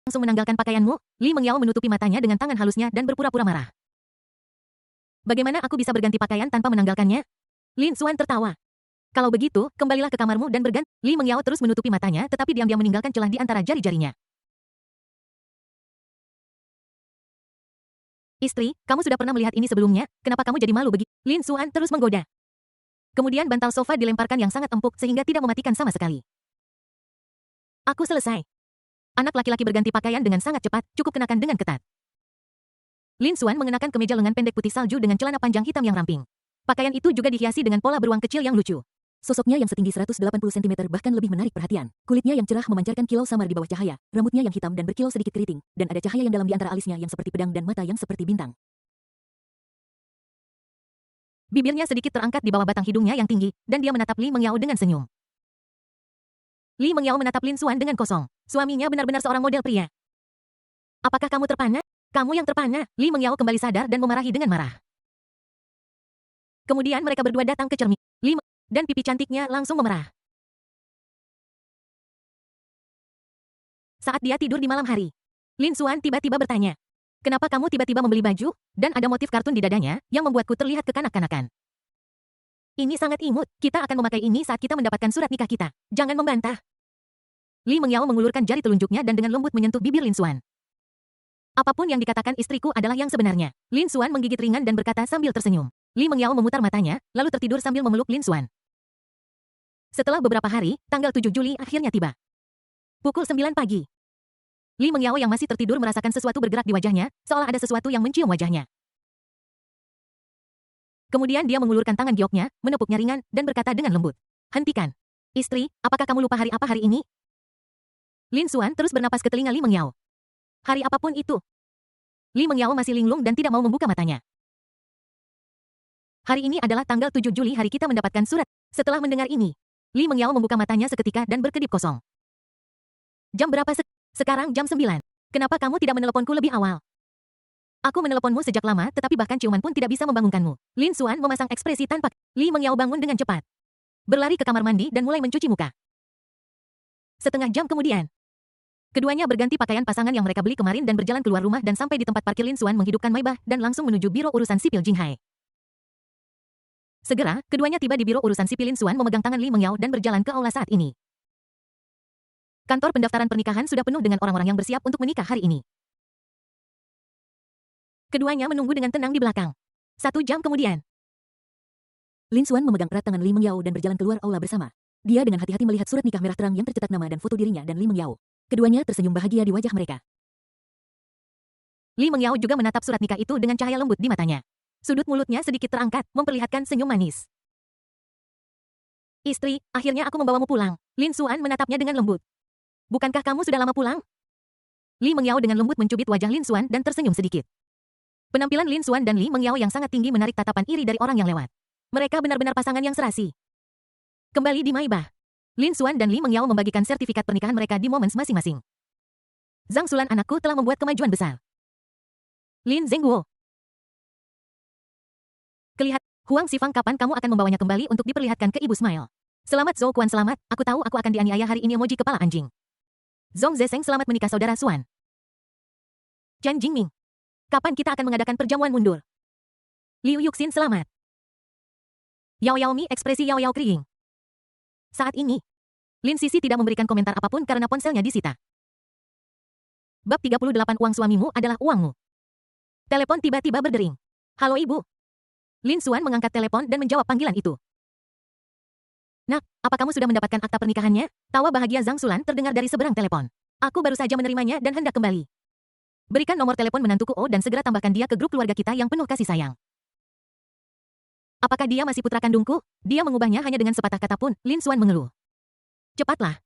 langsung menanggalkan pakaianmu? Li Mengyao menutupi matanya dengan tangan halusnya dan berpura-pura marah. Bagaimana aku bisa berganti pakaian tanpa menanggalkannya? Lin Xuan tertawa. Kalau begitu, kembalilah ke kamarmu dan berganti. Li Mengyao terus menutupi matanya tetapi diam-diam meninggalkan celah di antara jari-jarinya. Istri, kamu sudah pernah melihat ini sebelumnya, kenapa kamu jadi malu begitu? Lin Xuan terus menggoda. Kemudian bantal sofa dilemparkan yang sangat empuk sehingga tidak mematikan sama sekali. Aku selesai. Anak laki-laki berganti pakaian dengan sangat cepat, cukup kenakan dengan ketat. Lin Xuan mengenakan kemeja lengan pendek putih salju dengan celana panjang hitam yang ramping. Pakaian itu juga dihiasi dengan pola beruang kecil yang lucu. Sosoknya yang setinggi 180 cm bahkan lebih menarik perhatian. Kulitnya yang cerah memancarkan kilau samar di bawah cahaya, rambutnya yang hitam dan berkilau sedikit keriting, dan ada cahaya yang dalam di antara alisnya yang seperti pedang dan mata yang seperti bintang. Bibirnya sedikit terangkat di bawah batang hidungnya yang tinggi, dan dia menatap Li Mengyao dengan senyum. Li Mengyao menatap Lin Xuan dengan kosong. Suaminya benar-benar seorang model pria. Apakah kamu terpana? Kamu yang terpana. Li Mengyao kembali sadar dan memarahi dengan marah. Kemudian mereka berdua datang ke cermin. Dan pipi cantiknya langsung memerah. Saat dia tidur di malam hari, Lin Xuan tiba-tiba bertanya, kenapa kamu tiba-tiba membeli baju, dan ada motif kartun di dadanya, yang membuatku terlihat kekanak-kanakan. Ini sangat imut, kita akan memakai ini saat kita mendapatkan surat nikah kita. Jangan membantah. Li Mengyao mengulurkan jari telunjuknya dan dengan lembut menyentuh bibir Lin Xuan. Apapun yang dikatakan istriku adalah yang sebenarnya. Lin Xuan menggigit ringan dan berkata sambil tersenyum. Li Mengyao memutar matanya, lalu tertidur sambil memeluk Lin Xuan. Setelah beberapa hari, tanggal 7 Juli akhirnya tiba. Pukul 9 pagi. Li Mengyao yang masih tertidur merasakan sesuatu bergerak di wajahnya, seolah ada sesuatu yang mencium wajahnya. Kemudian dia mengulurkan tangan gioknya, menepuknya ringan, dan berkata dengan lembut. Hentikan. Istri, apakah kamu lupa hari apa hari ini? Lin Xuan terus bernapas ke telinga Li Mengyao. Hari apapun itu. Li Mengyao masih linglung dan tidak mau membuka matanya. Hari ini adalah tanggal 7 Juli hari kita mendapatkan surat. Setelah mendengar ini, Li Mengyao membuka matanya seketika dan berkedip kosong. Jam berapa sekarang jam 9. Kenapa kamu tidak meneleponku lebih awal? Aku meneleponmu sejak lama tetapi bahkan ciuman pun tidak bisa membangunkanmu. Lin Xuan memasang ekspresi tanpa. Li Mengyao bangun dengan cepat. Berlari ke kamar mandi dan mulai mencuci muka. Setengah jam kemudian, keduanya berganti pakaian pasangan yang mereka beli kemarin dan berjalan keluar rumah dan sampai di tempat parkir. Lin Xuan menghidupkan Maybach dan langsung menuju biro urusan sipil Jinghai. Segera, keduanya tiba di biro urusan sipil. Lin Xuan memegang tangan Li Mengyao dan berjalan ke aula saat ini. Kantor pendaftaran pernikahan sudah penuh dengan orang-orang yang bersiap untuk menikah hari ini. Keduanya menunggu dengan tenang di belakang. 1 jam kemudian, Lin Xuan memegang erat tangan Li Mengyao dan berjalan keluar aula bersama. Dia dengan hati-hati melihat surat nikah merah terang yang tercetak nama dan foto dirinya dan Li Mengyao. Keduanya tersenyum bahagia di wajah mereka. Li Mengyao juga menatap surat nikah itu dengan cahaya lembut di matanya. Sudut mulutnya sedikit terangkat, memperlihatkan senyum manis. Istri, akhirnya aku membawamu pulang. Lin Xuan menatapnya dengan lembut. Bukankah kamu sudah lama pulang? Li Mengyao dengan lembut mencubit wajah Lin Xuan dan tersenyum sedikit. Penampilan Lin Xuan dan Li Mengyao yang sangat tinggi menarik tatapan iri dari orang yang lewat. Mereka benar-benar pasangan yang serasi. Kembali di Maybach, Lin Xuan dan Li Mengyao membagikan sertifikat pernikahan mereka di momen masing-masing. Zhang Xulan anakku telah membuat kemajuan besar. Lin Zhengguo. Huang Xifang kapan kamu akan membawanya kembali untuk diperlihatkan ke Ibu Smile? Selamat Zhou Quan selamat, aku tahu aku akan dianiaya hari ini emoji kepala anjing. Zhong Zesheng selamat menikah saudara Xuan. Chen Jingming. Kapan kita akan mengadakan perjamuan mundur? Liu Yuxin selamat. Yao Yaomi ekspresi Yao Yao kriing. Saat ini, Lin Sisi tidak memberikan komentar apapun karena ponselnya disita. Bab 38 uang suamimu adalah uangmu. Telepon tiba-tiba berdering. Halo ibu. Lin Xuan mengangkat telepon dan menjawab panggilan itu. Nak, apa kamu sudah mendapatkan akta pernikahannya? Tawa bahagia Zhang Xulan terdengar dari seberang telepon. Aku baru saja menerimanya dan hendak kembali. Berikan nomor telepon menantuku dan segera tambahkan dia ke grup keluarga kita yang penuh kasih sayang. Apakah dia masih putra kandungku? Dia mengubahnya hanya dengan sepatah kata pun, Lin Xuan mengeluh. Cepatlah.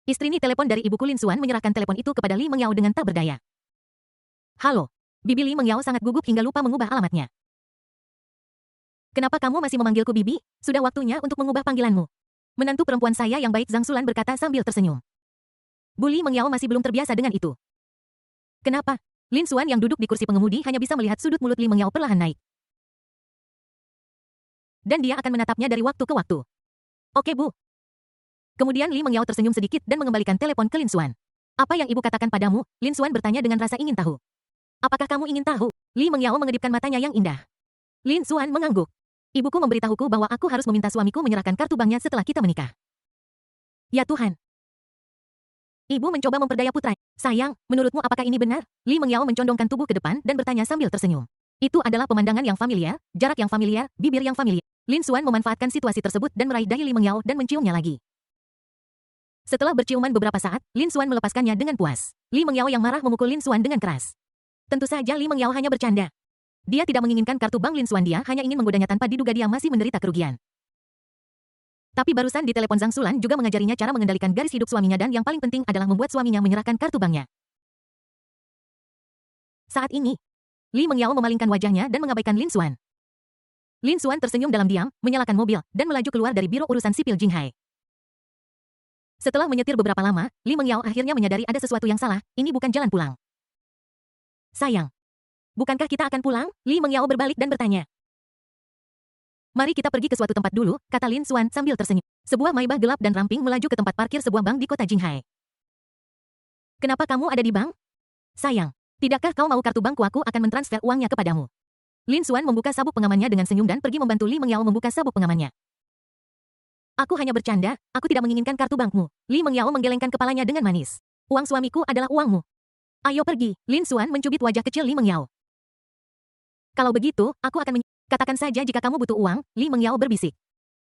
Istri ini telepon dari ibuku. Lin Xuan menyerahkan telepon itu kepada Li Mengyao dengan tak berdaya. Halo. Bibi Li Mengyao sangat gugup hingga lupa mengubah alamatnya. Kenapa kamu masih memanggilku Bibi? Sudah waktunya untuk mengubah panggilanmu. Menantu perempuan saya yang baik Zhang Xulan berkata sambil tersenyum. Bu Li Mengyao masih belum terbiasa dengan itu. Kenapa? Lin Xuan yang duduk di kursi pengemudi hanya bisa melihat sudut mulut Li Mengyao perlahan naik. Dan dia akan menatapnya dari waktu ke waktu. Oke Bu. Kemudian Li Mengyao tersenyum sedikit dan mengembalikan telepon ke Lin Xuan. Apa yang ibu katakan padamu? Lin Xuan bertanya dengan rasa ingin tahu. Apakah kamu ingin tahu? Li Mengyao mengedipkan matanya yang indah. Lin Xuan mengangguk. Ibuku memberitahuku bahwa aku harus meminta suamiku menyerahkan kartu banknya setelah kita menikah. Ya Tuhan. Ibu mencoba memperdaya putra. Sayang, menurutmu apakah ini benar? Li Mengyao mencondongkan tubuh ke depan dan bertanya sambil tersenyum. Itu adalah pemandangan yang familiar, jarak yang familiar, bibir yang familiar. Lin Xuan memanfaatkan situasi tersebut dan meraih dahi Li Mengyao dan menciumnya lagi. Setelah berciuman beberapa saat, Lin Xuan melepaskannya dengan puas. Li Mengyao yang marah memukul Lin Xuan dengan keras. Tentu saja Li Mengyao hanya bercanda. Dia tidak menginginkan kartu bank Lin Xuan, dia hanya ingin menggodanya tanpa diduga dia masih menderita kerugian. Tapi barusan di telepon Zhang Sulan juga mengajarinya cara mengendalikan garis hidup suaminya dan yang paling penting adalah membuat suaminya menyerahkan kartu banknya. Saat ini, Li Mengyao memalingkan wajahnya dan mengabaikan Lin Xuan. Lin Xuan tersenyum dalam diam, menyalakan mobil, dan melaju keluar dari biro urusan sipil Jinghai. Setelah menyetir beberapa lama, Li Mengyao akhirnya menyadari ada sesuatu yang salah, ini bukan jalan pulang. Sayang, bukankah kita akan pulang? Li Mengyao berbalik dan bertanya. Mari kita pergi ke suatu tempat dulu, kata Lin Xuan sambil tersenyum. Sebuah Maybach gelap dan ramping melaju ke tempat parkir sebuah bank di kota Jinghai. Kenapa kamu ada di bank? Sayang, tidakkah kau mau kartu bankku, aku akan mentransfer uangnya kepadamu. Lin Xuan membuka sabuk pengamannya dengan senyum dan pergi membantu Li Mengyao membuka sabuk pengamannya. Aku hanya bercanda, aku tidak menginginkan kartu bankmu. Li Mengyao menggelengkan kepalanya dengan manis. Uang suamiku adalah uangmu. Ayo pergi. Lin Xuan mencubit wajah kecil Li Mengyao. Kalau begitu, aku akan katakan saja jika kamu butuh uang, Li Mengyao berbisik.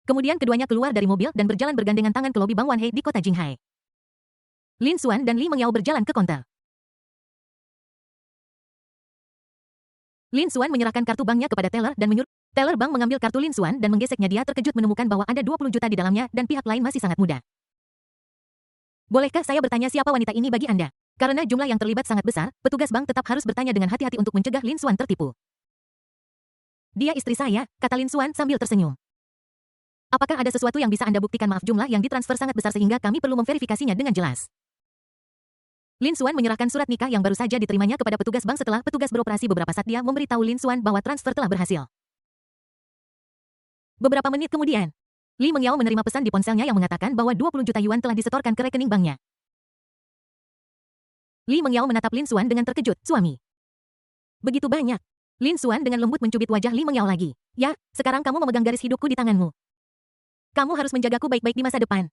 Kemudian keduanya keluar dari mobil dan berjalan bergandengan tangan ke lobi Bank Wanhei di kota Jinghai. Lin Xuan dan Li Mengyao berjalan ke konter. Lin Xuan menyerahkan kartu banknya kepada teller dan menyuruh teller bank mengambil kartu Lin Xuan dan menggeseknya. Dia terkejut menemukan bahwa ada 20 juta di dalamnya dan pihak lain masih sangat muda. Bolehkah saya bertanya siapa wanita ini bagi Anda? Karena jumlah yang terlibat sangat besar, petugas bank tetap harus bertanya dengan hati-hati untuk mencegah Lin Xuan tertipu. Dia istri saya, kata Lin Xuan sambil tersenyum. Apakah ada sesuatu yang bisa Anda buktikan? Maaf, jumlah yang ditransfer sangat besar sehingga kami perlu memverifikasinya dengan jelas. Lin Xuan menyerahkan surat nikah yang baru saja diterimanya kepada petugas bank setelah petugas beroperasi beberapa saat. Dia memberitahu Lin Xuan bahwa transfer telah berhasil. Beberapa menit kemudian, Li Mengyao menerima pesan di ponselnya yang mengatakan bahwa 20 juta yuan telah disetorkan ke rekening banknya. Li Mengyao menatap Lin Xuan dengan terkejut. Suami. Begitu banyak. Lin Xuan dengan lembut mencubit wajah Li Mengyao lagi. Ya, sekarang kamu memegang garis hidupku di tanganmu. Kamu harus menjagaku baik-baik di masa depan.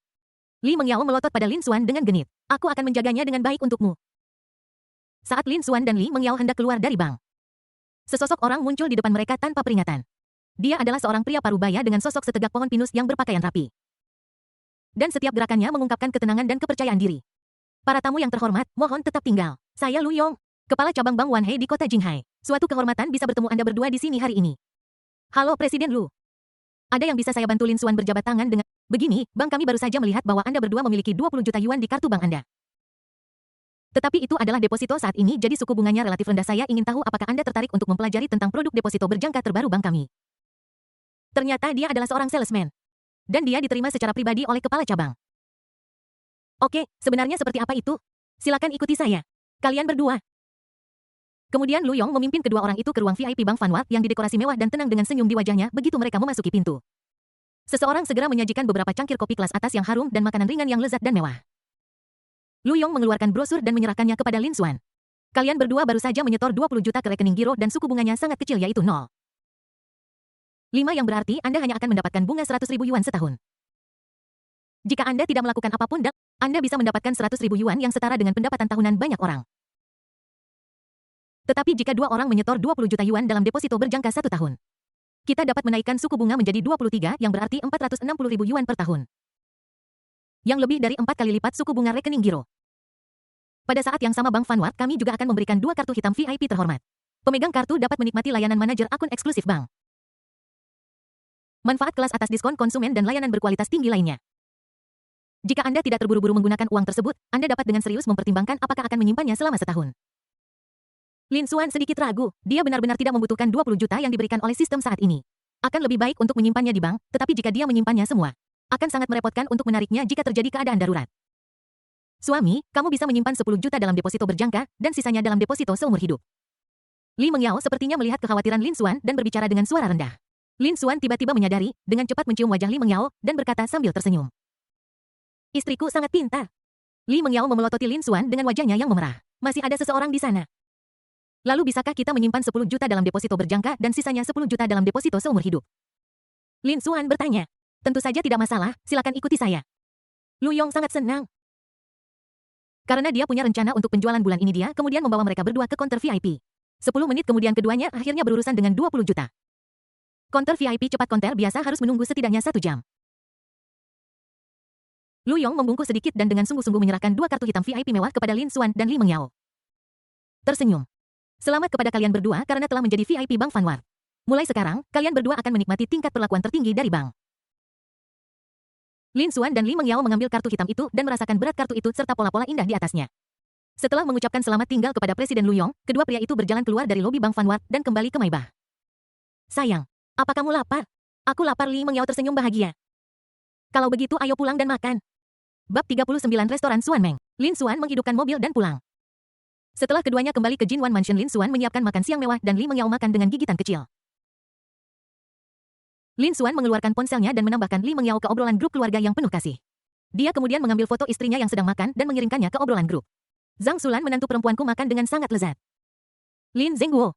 Li Mengyao melotot pada Lin Xuan dengan genit. Aku akan menjaganya dengan baik untukmu. Saat Lin Xuan dan Li Mengyao hendak keluar dari bank, sesosok orang muncul di depan mereka tanpa peringatan. Dia adalah seorang pria parubaya dengan sosok setegak pohon pinus yang berpakaian rapi. Dan setiap gerakannya mengungkapkan ketenangan dan kepercayaan diri. Para tamu yang terhormat, mohon tetap tinggal. Saya Lu Yong, Kepala Cabang Bank Wanhei di kota Jinghai. Suatu kehormatan bisa bertemu Anda berdua di sini hari ini. Halo Presiden Lu. Ada yang bisa saya bantu? Lin Xuan berjabat tangan dengan, begini, bank kami baru saja melihat bahwa Anda berdua memiliki 20 juta yuan di kartu bank Anda. Tetapi itu adalah deposito saat ini, jadi suku bunganya relatif rendah. Saya ingin tahu apakah Anda tertarik untuk mempelajari tentang produk deposito berjangka terbaru bank kami. Ternyata dia adalah seorang salesman. Dan dia diterima secara pribadi oleh kepala cabang. Oke, sebenarnya seperti apa itu? Silakan ikuti saya. Kalian berdua. Kemudian Lu Yong memimpin kedua orang itu ke ruang VIP Bank Fanwat yang didekorasi mewah dan tenang dengan senyum di wajahnya begitu mereka memasuki pintu. Seseorang segera menyajikan beberapa cangkir kopi kelas atas yang harum dan makanan ringan yang lezat dan mewah. Lu Yong mengeluarkan brosur dan menyerahkannya kepada Lin Xuan. Kalian berdua baru saja menyetor 20 juta ke rekening giro dan suku bunganya sangat kecil, yaitu 0,5, yang berarti Anda hanya akan mendapatkan bunga 100.000 yuan setahun. Jika Anda tidak melakukan apapun, Anda bisa mendapatkan 100.000 yuan yang setara dengan pendapatan tahunan banyak orang. Tetapi jika dua orang menyetor 20 juta yuan dalam deposito berjangka 1 tahun, kita dapat menaikkan suku bunga menjadi 23, yang berarti 460.000 yuan per tahun. Yang lebih dari 4 kali lipat suku bunga rekening giro. Pada saat yang sama Bank Fanwat kami juga akan memberikan 2 kartu hitam VIP terhormat. Pemegang kartu dapat menikmati layanan manajer akun eksklusif bank. Manfaat kelas atas, diskon konsumen dan layanan berkualitas tinggi lainnya. Jika Anda tidak terburu-buru menggunakan uang tersebut, Anda dapat dengan serius mempertimbangkan apakah akan menyimpannya selama setahun. Lin Xuan sedikit ragu, dia benar-benar tidak membutuhkan 20 juta yang diberikan oleh sistem saat ini. Akan lebih baik untuk menyimpannya di bank, tetapi jika dia menyimpannya semua, akan sangat merepotkan untuk menariknya jika terjadi keadaan darurat. Suami, kamu bisa menyimpan 10 juta dalam deposito berjangka, dan sisanya dalam deposito seumur hidup. Li Mengyao sepertinya melihat kekhawatiran Lin Xuan dan berbicara dengan suara rendah. Lin Xuan tiba-tiba menyadari, dengan cepat mencium wajah Li Mengyao, dan berkata sambil tersenyum. Istriku sangat pintar. Li Mengyao memelototi Lin Xuan dengan wajahnya yang memerah. Masih ada seseorang di sana. Lalu bisakah kita menyimpan 10 juta dalam deposito berjangka dan sisanya 10 juta dalam deposito seumur hidup? Lin Xuan bertanya. Tentu saja tidak masalah, silakan ikuti saya. Lu Yong sangat senang. Karena dia punya rencana untuk penjualan bulan ini, dia kemudian membawa mereka berdua ke konter VIP. 10 menit kemudian keduanya akhirnya berurusan dengan 20 juta. Konter VIP cepat konter biasa harus menunggu setidaknya 1 jam. Lu Yong membungkuk sedikit dan dengan sungguh-sungguh menyerahkan 2 kartu hitam VIP mewah kepada Lin Xuan dan Li Mengyao. Tersenyum. Selamat kepada kalian berdua karena telah menjadi VIP Bank Vanguard. Mulai sekarang, kalian berdua akan menikmati tingkat perlakuan tertinggi dari bank. Lin Xuan dan Li Mengyao mengambil kartu hitam itu dan merasakan berat kartu itu serta pola-pola indah di atasnya. Setelah mengucapkan selamat tinggal kepada Presiden Lu Yong, kedua pria itu berjalan keluar dari lobi Bank Vanguard dan kembali ke Maybach. Sayang, apa kamu lapar? Aku lapar. Li Mengyao tersenyum bahagia. Kalau begitu ayo pulang dan makan. Bab 39 Restoran Xuan Meng. Lin Xuan menghidupkan mobil dan pulang. Setelah keduanya kembali ke Jinwan Mansion, Lin Xuan menyiapkan makan siang mewah dan Li Mengyao makan dengan gigitan kecil. Lin Xuan mengeluarkan ponselnya dan menambahkan Li Mengyao ke obrolan grup keluarga yang penuh kasih. Dia kemudian mengambil foto istrinya yang sedang makan dan mengirimkannya ke obrolan grup. Zhang Sulan, menantu perempuanku, makan dengan sangat lezat. Lin Zhengguo.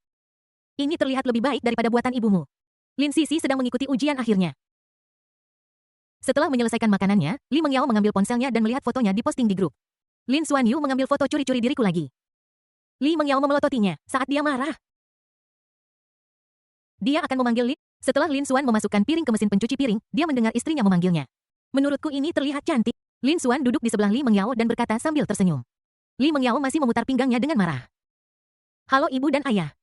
Ini terlihat lebih baik daripada buatan ibumu. Lin Sisi sedang mengikuti ujian akhirnya. Setelah menyelesaikan makanannya, Li Mengyao mengambil ponselnya dan melihat fotonya diposting di grup. Lin Xuan Yu mengambil foto curi-curi diriku lagi. Li Mengyao memelototinya saat dia marah. Dia akan memanggil Li. Setelah Lin Xuan memasukkan piring ke mesin pencuci piring, dia mendengar istrinya memanggilnya. Menurutku ini terlihat cantik. Lin Xuan duduk di sebelah Li Mengyao dan berkata sambil tersenyum. Li Mengyao masih memutar pinggangnya dengan marah. Halo ibu dan ayah.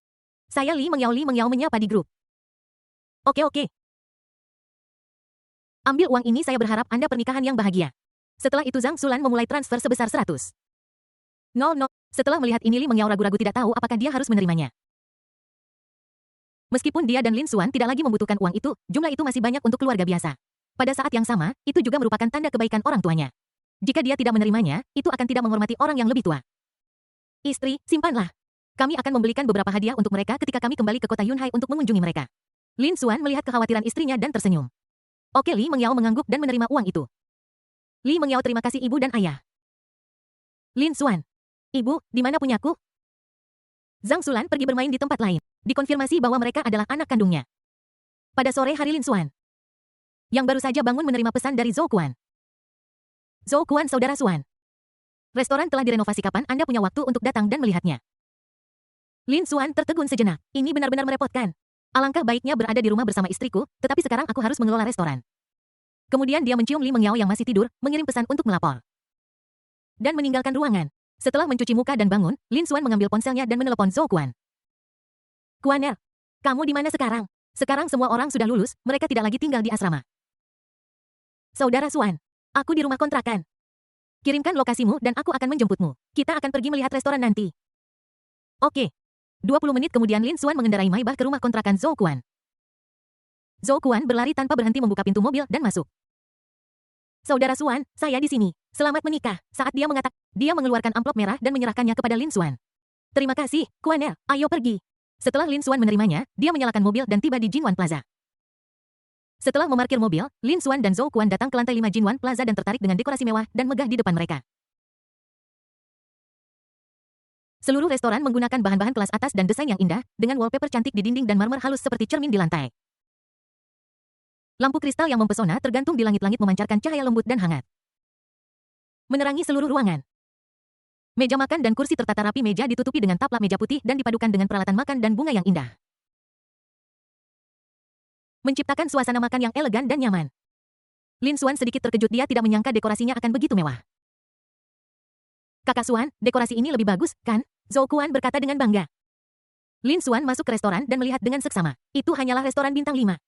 Saya Li Mengyao. Li Mengyao menyapa di grup. Oke. Ambil uang ini, saya berharap Anda pernikahan yang bahagia. Setelah itu Zhang Sulan memulai transfer sebesar 100. Setelah melihat ini Li Mengyao ragu-ragu tidak tahu apakah dia harus menerimanya. Meskipun dia dan Lin Xuan tidak lagi membutuhkan uang itu, jumlah itu masih banyak untuk keluarga biasa. Pada saat yang sama, itu juga merupakan tanda kebaikan orang tuanya. Jika dia tidak menerimanya, itu akan tidak menghormati orang yang lebih tua. Istri, simpanlah. Kami akan membelikan beberapa hadiah untuk mereka ketika kami kembali ke kota Yunhai untuk mengunjungi mereka. Lin Xuan melihat kekhawatiran istrinya dan tersenyum. Oke, Li Mengyao mengangguk dan menerima uang itu. Li Mengyao, terima kasih ibu dan ayah. Lin Xuan. Ibu, di mana punyaku? Zhang Sulan pergi bermain di tempat lain. Dikonfirmasi bahwa mereka adalah anak kandungnya. Pada sore hari Lin Xuan, yang baru saja bangun, menerima pesan dari Zhou Kuan. Zhou Kuan, saudara Xuan. Restoran telah direnovasi, kapan Anda punya waktu untuk datang dan melihatnya? Lin Xuan tertegun sejenak. Ini benar-benar merepotkan. Alangkah baiknya berada di rumah bersama istriku, tetapi sekarang aku harus mengelola restoran. Kemudian dia mencium Li Mengyao yang masih tidur, mengirim pesan untuk melapor. Dan meninggalkan ruangan. Setelah mencuci muka dan bangun, Lin Xuan mengambil ponselnya dan menelepon Zhou Kuan. Kuaner, kamu di mana sekarang? Sekarang semua orang sudah lulus, mereka tidak lagi tinggal di asrama. Saudara Xuan, aku di rumah kontrakan. Kirimkan lokasimu dan aku akan menjemputmu. Kita akan pergi melihat restoran nanti. Oke. 20 menit kemudian Lin Xuan mengendarai Maybach ke rumah kontrakan Zhou Kuan. Zhou Kuan berlari tanpa berhenti membuka pintu mobil dan masuk. Saudara Xuan, saya di sini. Selamat menikah. Saat dia mengatakan, dia mengeluarkan amplop merah dan menyerahkannya kepada Lin Xuan. Terima kasih, Kuaner. Ayo pergi. Setelah Lin Xuan menerimanya, dia menyalakan mobil dan tiba di Jinwan Plaza. Setelah memarkir mobil, Lin Xuan dan Zhou Kuan datang ke lantai 5 Jinwan Plaza dan tertarik dengan dekorasi mewah dan megah di depan mereka. Seluruh restoran menggunakan bahan-bahan kelas atas dan desain yang indah, dengan wallpaper cantik di dinding dan marmer halus seperti cermin di lantai. Lampu kristal yang mempesona tergantung di langit-langit memancarkan cahaya lembut dan hangat. Menerangi seluruh ruangan. Meja makan dan kursi tertata rapi, meja ditutupi dengan taplak meja putih dan dipadukan dengan peralatan makan dan bunga yang indah. Menciptakan suasana makan yang elegan dan nyaman. Lin Xuan sedikit terkejut, dia tidak menyangka dekorasinya akan begitu mewah. Kakak Xuan, dekorasi ini lebih bagus, kan? Zhou Kuan berkata dengan bangga. Lin Xuan masuk ke restoran dan melihat dengan seksama. Itu hanyalah restoran bintang 5.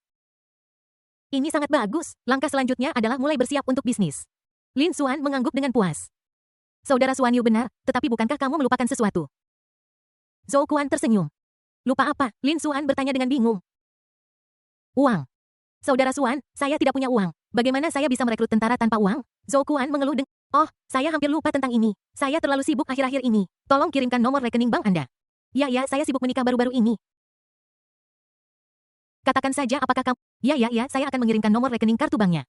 Ini sangat bagus. Langkah selanjutnya adalah mulai bersiap untuk bisnis. Lin Xuan mengangguk dengan puas. Saudara Xuan Yu benar, tetapi bukankah kamu melupakan sesuatu? Zhou Kuan tersenyum. Lupa apa? Lin Xuan bertanya dengan bingung. Uang. Saudara Xuan, saya tidak punya uang. Bagaimana saya bisa merekrut tentara tanpa uang? Zhou Kuan mengeluh dengan, oh, saya hampir lupa tentang ini. Saya terlalu sibuk akhir-akhir ini. Tolong kirimkan nomor rekening bank Anda. Ya, saya sibuk menikah baru-baru ini. Katakan saja apakah kamu... Ya, saya akan mengirimkan nomor rekening kartu banknya.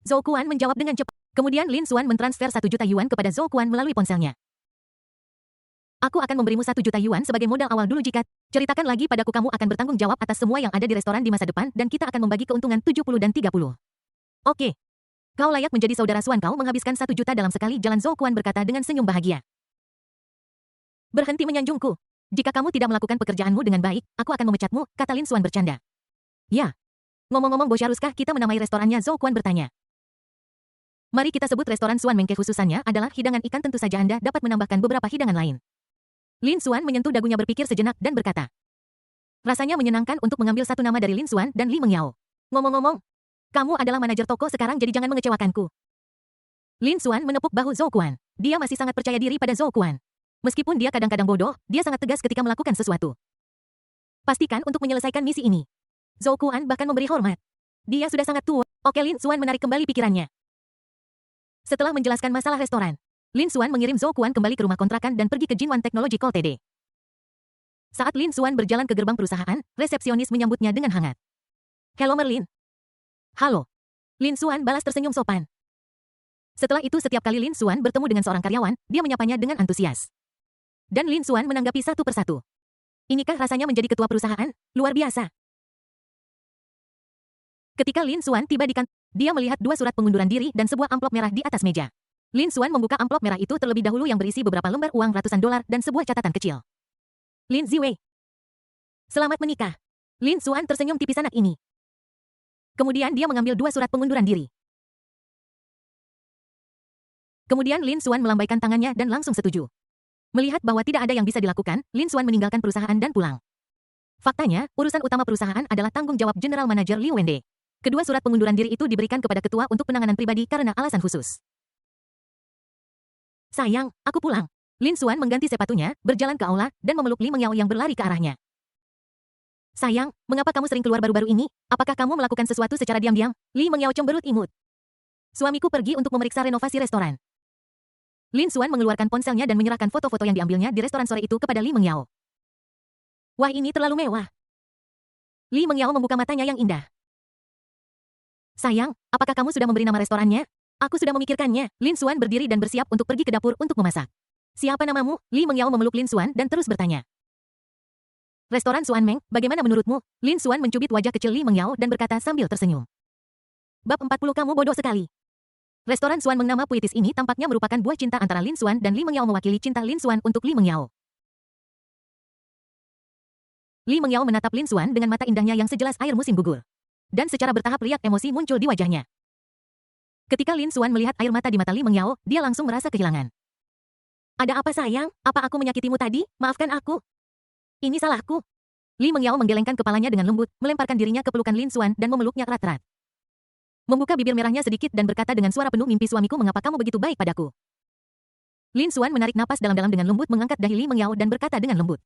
Zhou Kuan menjawab dengan cepat. Kemudian Lin Xuan mentransfer 1 juta yuan kepada Zhou Kuan melalui ponselnya. Aku akan memberimu 1 juta yuan sebagai modal awal dulu jika ceritakan lagi padaku kamu akan bertanggung jawab atas semua yang ada di restoran di masa depan dan kita akan membagi keuntungan 70 dan 30. Oke. Kau layak menjadi saudara Xuan kau menghabiskan 1 juta dalam sekali jalan Zhou Kuan berkata dengan senyum bahagia. Berhenti menyanjungku. Jika kamu tidak melakukan pekerjaanmu dengan baik, aku akan memecatmu, kata Lin Xuan bercanda. Ya. Ngomong-ngomong bos haruskah kita menamai restorannya Zhou Kuan bertanya. Mari kita sebut restoran Xuan Mengke khususannya adalah hidangan ikan tentu saja Anda dapat menambahkan beberapa hidangan lain. Lin Xuan menyentuh dagunya berpikir sejenak dan berkata. Rasanya menyenangkan untuk mengambil satu nama dari Lin Xuan dan Li Mengyao. Ngomong-ngomong, kamu adalah manajer toko sekarang jadi jangan mengecewakanku. Lin Xuan menepuk bahu Zhou Kuan. Dia masih sangat percaya diri pada Zhou Kuan. Meskipun dia kadang-kadang bodoh, dia sangat tegas ketika melakukan sesuatu. Pastikan untuk menyelesaikan misi ini. Zhou Kuan bahkan memberi hormat. Dia sudah sangat tua. Oke, Lin Xuan menarik kembali pikirannya. Setelah menjelaskan masalah restoran, Lin Xuan mengirim Zhou Kuan kembali ke rumah kontrakan dan pergi ke Jinwan Technological TD. Saat Lin Xuan berjalan ke gerbang perusahaan, resepsionis menyambutnya dengan hangat. Halo Merlin. Halo. Lin Xuan balas tersenyum sopan. Setelah itu setiap kali Lin Xuan bertemu dengan seorang karyawan, dia menyapanya dengan antusias. Dan Lin Xuan menanggapi satu persatu. Inikah rasanya menjadi ketua perusahaan? Luar biasa. Ketika Lin Xuan tiba di kantor, dia melihat 2 surat pengunduran diri dan sebuah amplop merah di atas meja. Lin Xuan membuka amplop merah itu terlebih dahulu yang berisi beberapa lembar uang ratusan dolar dan sebuah catatan kecil. Lin Ziwei. Selamat menikah. Lin Xuan tersenyum tipis anak ini. Kemudian dia mengambil 2 surat pengunduran diri. Kemudian Lin Xuan melambaikan tangannya dan langsung setuju. Melihat bahwa tidak ada yang bisa dilakukan, Lin Xuan meninggalkan perusahaan dan pulang. Faktanya, urusan utama perusahaan adalah tanggung jawab General Manager Liu Wende. Kedua surat pengunduran diri itu diberikan kepada ketua untuk penanganan pribadi karena alasan khusus. Sayang, aku pulang. Lin Xuan mengganti sepatunya, berjalan ke aula, dan memeluk Li Mengyao yang berlari ke arahnya. Sayang, mengapa kamu sering keluar baru-baru ini? Apakah kamu melakukan sesuatu secara diam-diam? Li Mengyao cemberut imut. Suamiku pergi untuk memeriksa renovasi restoran. Lin Xuan mengeluarkan ponselnya dan menyerahkan foto-foto yang diambilnya di restoran sore itu kepada Li Mengyao. Wah, ini terlalu mewah. Li Mengyao membuka matanya yang indah. Sayang, apakah kamu sudah memberi nama restorannya? Aku sudah memikirkannya. Lin Xuan berdiri dan bersiap untuk pergi ke dapur untuk memasak. Siapa namamu? Li Mengyao memeluk Lin Xuan dan terus bertanya. Restoran Xuan Meng, bagaimana menurutmu? Lin Xuan mencubit wajah kecil Li Mengyao dan berkata sambil tersenyum. Bab 40 kamu bodoh sekali. Restoran Xuan Meng nama puitis ini tampaknya merupakan buah cinta antara Lin Xuan dan Li Mengyao mewakili cinta Lin Xuan untuk Li Mengyao. Li Mengyao menatap Lin Xuan dengan mata indahnya yang sejelas air musim gugur. Dan secara bertahap riak emosi muncul di wajahnya. Ketika Lin Xuan melihat air mata di mata Li Mengyao, dia langsung merasa kehilangan. Ada apa sayang? Apa aku menyakitimu tadi? Maafkan aku. Ini salahku. Li Mengyao menggelengkan kepalanya dengan lembut, melemparkan dirinya ke pelukan Lin Xuan dan memeluknya erat-erat. Membuka bibir merahnya sedikit dan berkata dengan suara penuh mimpi, suamiku, mengapa kamu begitu baik padaku? Lin Xuan menarik napas dalam-dalam dengan lembut, mengangkat dahi Li Mengyao dan berkata dengan lembut.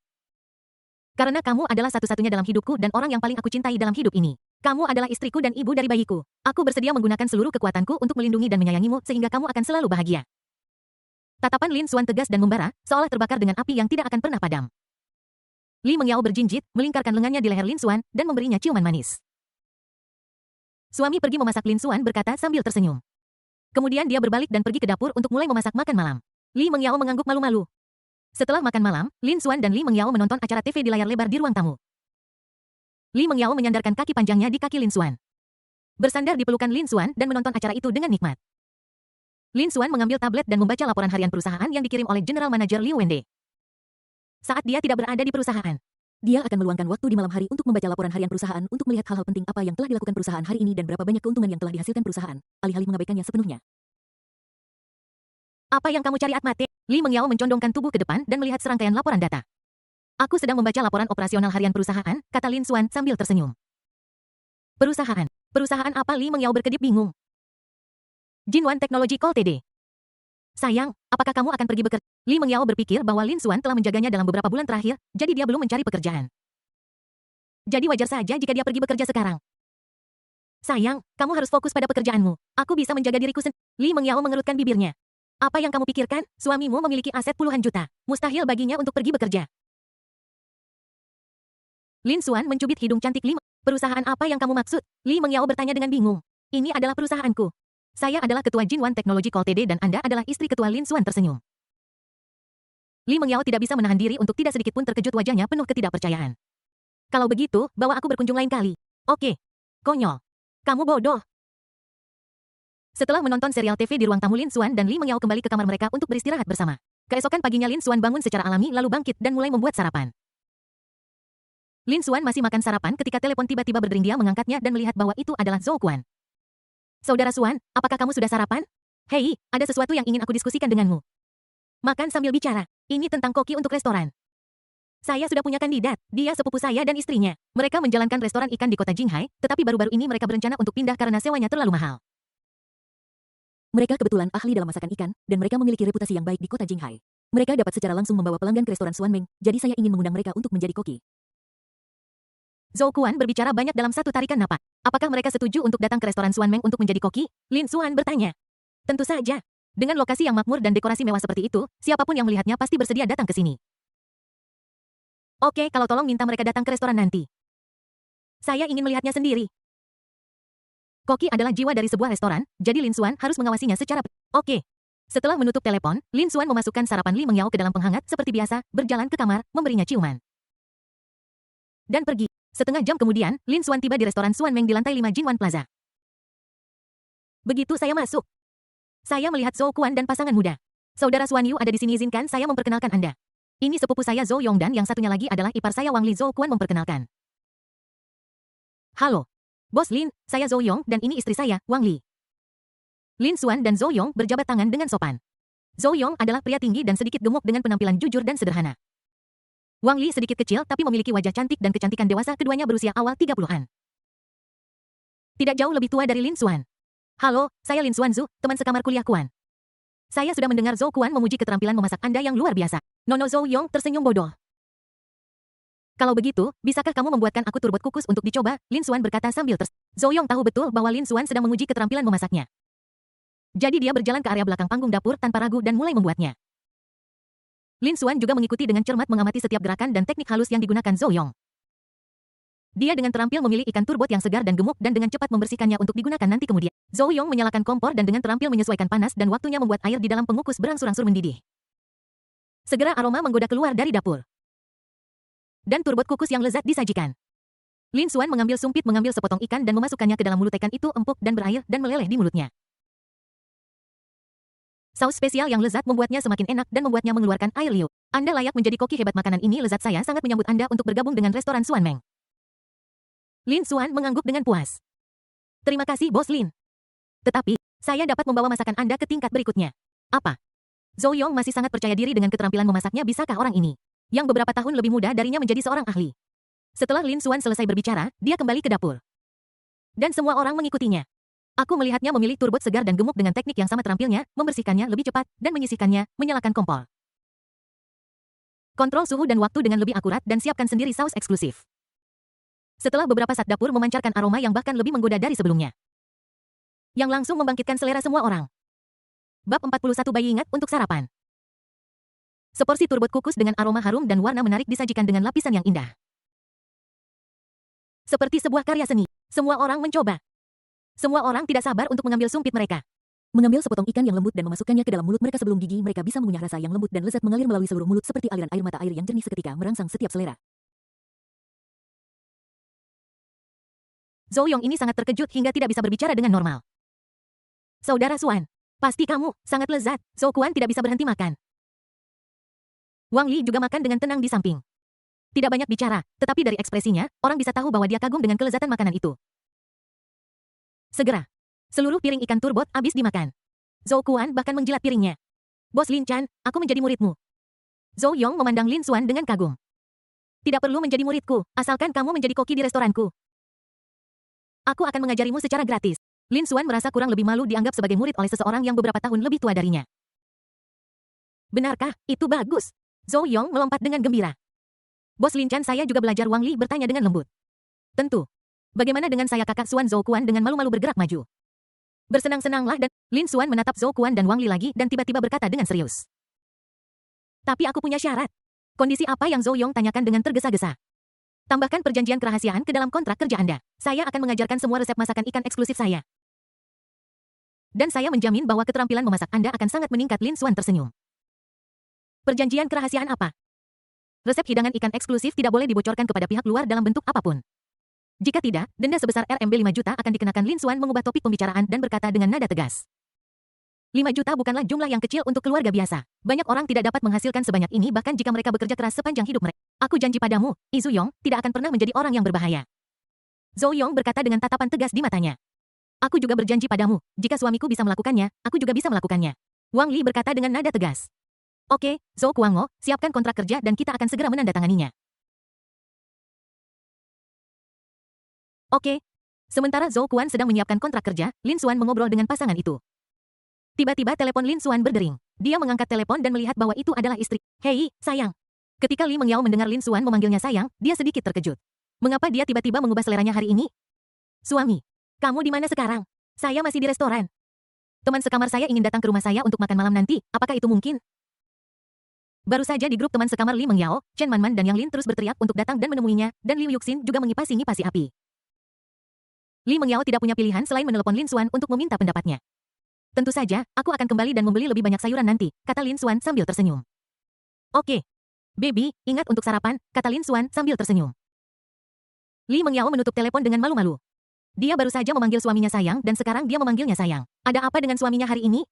Karena kamu adalah satu-satunya dalam hidupku dan orang yang paling aku cintai dalam hidup ini. Kamu adalah istriku dan ibu dari bayiku. Aku bersedia menggunakan seluruh kekuatanku untuk melindungi dan menyayangimu sehingga kamu akan selalu bahagia. Tatapan Lin Xuan tegas dan membara, seolah terbakar dengan api yang tidak akan pernah padam. Li Mengyao berjinjit, melingkarkan lengannya di leher Lin Xuan, dan memberinya ciuman manis. Suami pergi memasak, Lin Xuan berkata sambil tersenyum. Kemudian dia berbalik dan pergi ke dapur untuk mulai memasak makan malam. Li Mengyao mengangguk malu-malu. Setelah makan malam, Lin Xuan dan Li Mengyao menonton acara TV di layar lebar di ruang tamu. Li Mengyao menyandarkan kaki panjangnya di kaki Lin Xuan. Bersandar di pelukan Lin Xuan dan menonton acara itu dengan nikmat. Lin Xuan mengambil tablet dan membaca laporan harian perusahaan yang dikirim oleh General Manager Liu Wende. Saat dia tidak berada di perusahaan, dia akan meluangkan waktu di malam hari untuk membaca laporan harian perusahaan untuk melihat hal-hal penting apa yang telah dilakukan perusahaan hari ini dan berapa banyak keuntungan yang telah dihasilkan perusahaan, alih-alih mengabaikannya sepenuhnya. Apa yang kamu cari, Atmate? Li Mengyao mencondongkan tubuh ke depan dan melihat serangkaian laporan data. Aku sedang membaca laporan operasional harian perusahaan, kata Lin Xuan sambil tersenyum. Perusahaan? Perusahaan apa? Li Mengyao berkedip bingung. Jinwan Technological TD. Sayang, apakah kamu akan pergi bekerja? Li Mengyao berpikir bahwa Lin Xuan telah menjaganya dalam beberapa bulan terakhir, jadi dia belum mencari pekerjaan. Jadi wajar saja jika dia pergi bekerja sekarang. Sayang, kamu harus fokus pada pekerjaanmu. Aku bisa menjaga diriku sendiri. Li Mengyao mengerutkan bibirnya. Apa yang kamu pikirkan? Suamimu memiliki aset puluhan juta. Mustahil baginya untuk pergi bekerja. Lin Xuan mencubit hidung cantik Li. Perusahaan apa yang kamu maksud? Li Mengyao bertanya dengan bingung. Ini adalah perusahaanku. Saya adalah Ketua Jinwan Technological TD dan Anda adalah istri Ketua Lin Xuan tersenyum. Li Mengyao tidak bisa menahan diri untuk tidak sedikit pun terkejut, wajahnya penuh ketidakpercayaan. Kalau begitu, bawa aku berkunjung lain kali. Oke. Konyol. Kamu bodoh. Setelah menonton serial TV di ruang tamu, Lin Xuan dan Li Mengyao kembali ke kamar mereka untuk beristirahat bersama. Keesokan paginya Lin Xuan bangun secara alami lalu bangkit dan mulai membuat sarapan. Lin Xuan masih makan sarapan ketika telepon tiba-tiba berdering. Dia mengangkatnya dan melihat bahwa itu adalah Zhou Quan. Saudara Xuan, apakah kamu sudah sarapan? Hei, ada sesuatu yang ingin aku diskusikan denganmu. Makan sambil bicara. Ini tentang koki untuk restoran. Saya sudah punya kandidat. Dia sepupu saya dan istrinya. Mereka menjalankan restoran ikan di kota Jinghai, tetapi baru-baru ini mereka berencana untuk pindah karena sewanya terlalu mahal. Mereka kebetulan ahli dalam masakan ikan, dan mereka memiliki reputasi yang baik di kota Jinghai. Mereka dapat secara langsung membawa pelanggan ke restoran Xuan Meng, jadi saya ingin mengundang mereka untuk menjadi koki. Zhou Quan berbicara banyak dalam satu tarikan napas. Apakah mereka setuju untuk datang ke restoran Xuan Meng untuk menjadi koki? Lin Xuan bertanya. Tentu saja. Dengan lokasi yang makmur dan dekorasi mewah seperti itu, siapapun yang melihatnya pasti bersedia datang ke sini. Oke, kalau tolong minta mereka datang ke restoran nanti. Saya ingin melihatnya sendiri. Koki adalah jiwa dari sebuah restoran, jadi Lin Xuan harus mengawasinya secara... Oke. Setelah menutup telepon, Lin Xuan memasukkan sarapan Li Mengyao ke dalam penghangat seperti biasa, berjalan ke kamar, memberinya ciuman. Dan pergi. Setengah jam kemudian, Lin Xuan tiba di restoran Xuan Meng di lantai 5 Jinwan Plaza. Begitu saya masuk, saya melihat Zhou Quan dan pasangan muda. Saudara Xuan Yu ada di sini, izinkan saya memperkenalkan Anda. Ini sepupu saya Zhou Yong dan yang satunya lagi adalah ipar saya Wang Li. Zhou Quan memperkenalkan. Halo. Bos Lin, saya Zhou Yong dan ini istri saya, Wang Li. Lin Xuan dan Zhou Yong berjabat tangan dengan sopan. Zhou Yong adalah pria tinggi dan sedikit gemuk dengan penampilan jujur dan sederhana. Wang Li sedikit kecil tapi memiliki wajah cantik dan kecantikan dewasa, keduanya berusia awal 30-an. Tidak jauh lebih tua dari Lin Xuan. Halo, saya Lin Xuan Zhu, teman sekamar kuliah Kuan. Saya sudah mendengar Zhou Quan memuji keterampilan memasak Anda yang luar biasa. Nono Zhou Yong tersenyum bodoh. Kalau begitu, bisakah kamu membuatkan aku turbot kukus untuk dicoba? Lin Xuan berkata sambil Zhou Yong tahu betul bahwa Lin Xuan sedang menguji keterampilan memasaknya. Jadi dia berjalan ke area belakang panggung dapur tanpa ragu dan mulai membuatnya. Lin Xuan juga mengikuti dengan cermat mengamati setiap gerakan dan teknik halus yang digunakan Zhou Yong. Dia dengan terampil memilih ikan turbot yang segar dan gemuk dan dengan cepat membersihkannya untuk digunakan nanti kemudian. Zhou Yong menyalakan kompor dan dengan terampil menyesuaikan panas dan waktunya membuat air di dalam pengukus berangsur-angsur mendidih. Segera aroma menggoda keluar dari dapur. Dan turbot kukus yang lezat disajikan. Lin Xuan mengambil sumpit, mengambil sepotong ikan dan memasukkannya ke dalam mulut. Ikan itu empuk dan berair dan meleleh di mulutnya. Saus spesial yang lezat membuatnya semakin enak dan membuatnya mengeluarkan air liur. Anda layak menjadi koki hebat. Makanan ini lezat. Saya sangat menyambut Anda untuk bergabung dengan restoran Xuan Meng. Lin Xuan mengangguk dengan puas. Terima kasih, Bos Lin. Tetapi, saya dapat membawa masakan Anda ke tingkat berikutnya. Apa? Zhou Yong masih sangat percaya diri dengan keterampilan memasaknya. Bisakah orang ini, yang beberapa tahun lebih muda darinya, menjadi seorang ahli? Setelah Lin Xuan selesai berbicara, dia kembali ke dapur. Dan semua orang mengikutinya. Aku melihatnya memilih turbot segar dan gemuk dengan teknik yang sama terampilnya, membersihkannya lebih cepat, dan menyisihkannya, menyalakan kompor. Kontrol suhu dan waktu dengan lebih akurat dan siapkan sendiri saus eksklusif. Setelah beberapa saat dapur memancarkan aroma yang bahkan lebih menggoda dari sebelumnya. Yang langsung membangkitkan selera semua orang. Bab 41 Bayi ingat untuk sarapan. Seporsi turbot kukus dengan aroma harum dan warna menarik disajikan dengan lapisan yang indah. Seperti sebuah karya seni, semua orang mencoba. Semua orang tidak sabar untuk mengambil sumpit mereka. Mengambil sepotong ikan yang lembut dan memasukkannya ke dalam mulut mereka sebelum gigi mereka bisa mengunyah rasa yang lembut dan lezat mengalir melalui seluruh mulut seperti aliran air mata air yang jernih seketika merangsang setiap selera. Zhou Yong ini sangat terkejut hingga tidak bisa berbicara dengan normal. Saudara Xuan, pasti kamu sangat lezat. Zhou Quan tidak bisa berhenti makan. Wang Li juga makan dengan tenang di samping. Tidak banyak bicara, tetapi dari ekspresinya, orang bisa tahu bahwa dia kagum dengan kelezatan makanan itu. Segera, seluruh piring ikan turbot habis dimakan. Zhou Quan bahkan menjilat piringnya. Bos Lin Chan, aku menjadi muridmu. Zhou Yong memandang Lin Xuan dengan kagum. Tidak perlu menjadi muridku, asalkan kamu menjadi koki di restoranku. Aku akan mengajarimu secara gratis. Lin Xuan merasa kurang lebih malu dianggap sebagai murid oleh seseorang yang beberapa tahun lebih tua darinya. Benarkah? Itu bagus. Zhou Yong melompat dengan gembira. Bos Lin Chan, saya juga belajar. Wang Li bertanya dengan lembut. Tentu. Bagaimana dengan saya? Kakak Xuan Zhou Quan dengan malu-malu bergerak maju. Bersenang-senanglah dan Lin Xuan menatap Zhou Quan dan Wang Li lagi dan tiba-tiba berkata dengan serius. Tapi aku punya syarat. Kondisi apa yang Zhou Yong tanyakan dengan tergesa-gesa? Tambahkan perjanjian kerahasiaan ke dalam kontrak kerja Anda. Saya akan mengajarkan semua resep masakan ikan eksklusif saya. Dan saya menjamin bahwa keterampilan memasak Anda akan sangat meningkat. Lin Xuan tersenyum. Perjanjian kerahasiaan apa? Resep hidangan ikan eksklusif tidak boleh dibocorkan kepada pihak luar dalam bentuk apapun. Jika tidak, denda sebesar RMB 5 juta akan dikenakan. Lin Xuan mengubah topik pembicaraan dan berkata dengan nada tegas. 5 juta bukanlah jumlah yang kecil untuk keluarga biasa. Banyak orang tidak dapat menghasilkan sebanyak ini bahkan jika mereka bekerja keras sepanjang hidup mereka. Aku janji padamu, Izu Yong tidak akan pernah menjadi orang yang berbahaya. Zhou Yong berkata dengan tatapan tegas di matanya. Aku juga berjanji padamu, jika suamiku bisa melakukannya, aku juga bisa melakukannya. Wang Li berkata dengan nada tegas. Oke, Zhou Kuangmo, siapkan kontrak kerja dan kita akan segera menandatanganinya. Oke. Sementara Zhou Kuan sedang menyiapkan kontrak kerja, Lin Xuan mengobrol dengan pasangan itu. Tiba-tiba telepon Lin Xuan berdering. Dia mengangkat telepon dan melihat bahwa itu adalah istri. Hei, sayang. Ketika Li Mengyao mendengar Lin Xuan memanggilnya sayang, dia sedikit terkejut. Mengapa dia tiba-tiba mengubah seleranya hari ini? Suami, kamu di mana sekarang? Saya masih di restoran. Teman sekamar saya ingin datang ke rumah saya untuk makan malam nanti, apakah itu mungkin? Baru saja di grup teman sekamar Li Mengyao, Chen Manman dan Yang Lin terus berteriak untuk datang dan menemuinya, dan Liu Yuxin juga mengipasi-ngipasi api. Li Mengyao tidak punya pilihan selain menelepon Lin Xuan untuk meminta pendapatnya. Tentu saja, aku akan kembali dan membeli lebih banyak sayuran nanti, kata Lin Xuan sambil tersenyum. Oke. Baby, ingat untuk sarapan, kata Lin Xuan sambil tersenyum. Li Mengyao menutup telepon dengan malu-malu. Dia baru saja memanggil suaminya sayang dan sekarang dia memanggilnya sayang. Ada apa dengan suaminya hari ini?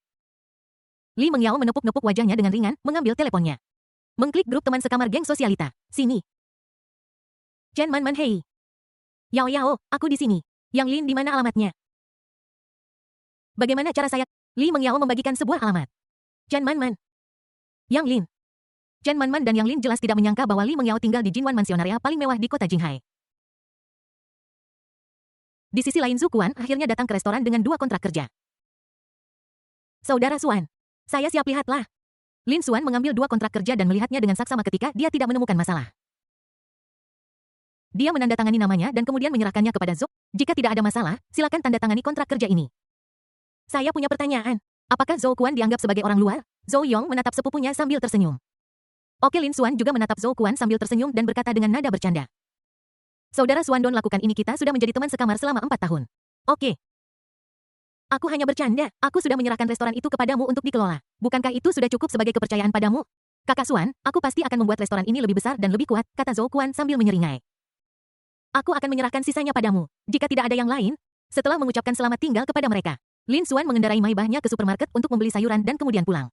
Li Mengyao menepuk-nepuk wajahnya dengan ringan, mengambil teleponnya. Mengklik grup teman sekamar geng sosialita. Sini. Chen Man Man hei. Yao Yao, aku di sini. Yang Lin di mana alamatnya? Bagaimana cara saya? Li Mengyao membagikan sebuah alamat. Chen Man Man. Yang Lin. Chen Man Man dan Yang Lin jelas tidak menyangka bahwa Li Mengyao tinggal di Jinwan Mansionaria paling mewah di kota Jinghai. Di sisi lain Zhu Quan akhirnya datang ke restoran dengan 2 kontrak kerja. Saudara Xuan, saya siap lihatlah. Lin Xuan mengambil 2 kontrak kerja dan melihatnya dengan saksama ketika dia tidak menemukan masalah. Dia menandatangani namanya dan kemudian menyerahkannya kepada Zhou. Jika tidak ada masalah, silakan tanda tangani kontrak kerja ini. Saya punya pertanyaan. Apakah Zhou Quan dianggap sebagai orang luar? Zhou Yong menatap sepupunya sambil tersenyum. Oke, Lin Xuan juga menatap Zhou Quan sambil tersenyum dan berkata dengan nada bercanda. Saudara Xuandong lakukan ini, kita sudah menjadi teman sekamar selama 4 tahun. Oke. Aku hanya bercanda, aku sudah menyerahkan restoran itu kepadamu untuk dikelola. Bukankah itu sudah cukup sebagai kepercayaan padamu? Kakak Xuan, aku pasti akan membuat restoran ini lebih besar dan lebih kuat, kata Zhou Quan sambil menyeringai. Aku akan menyerahkan sisanya padamu, jika tidak ada yang lain. Setelah mengucapkan selamat tinggal kepada mereka, Lin Xuan mengendarai Maybachnya ke supermarket untuk membeli sayuran dan kemudian pulang.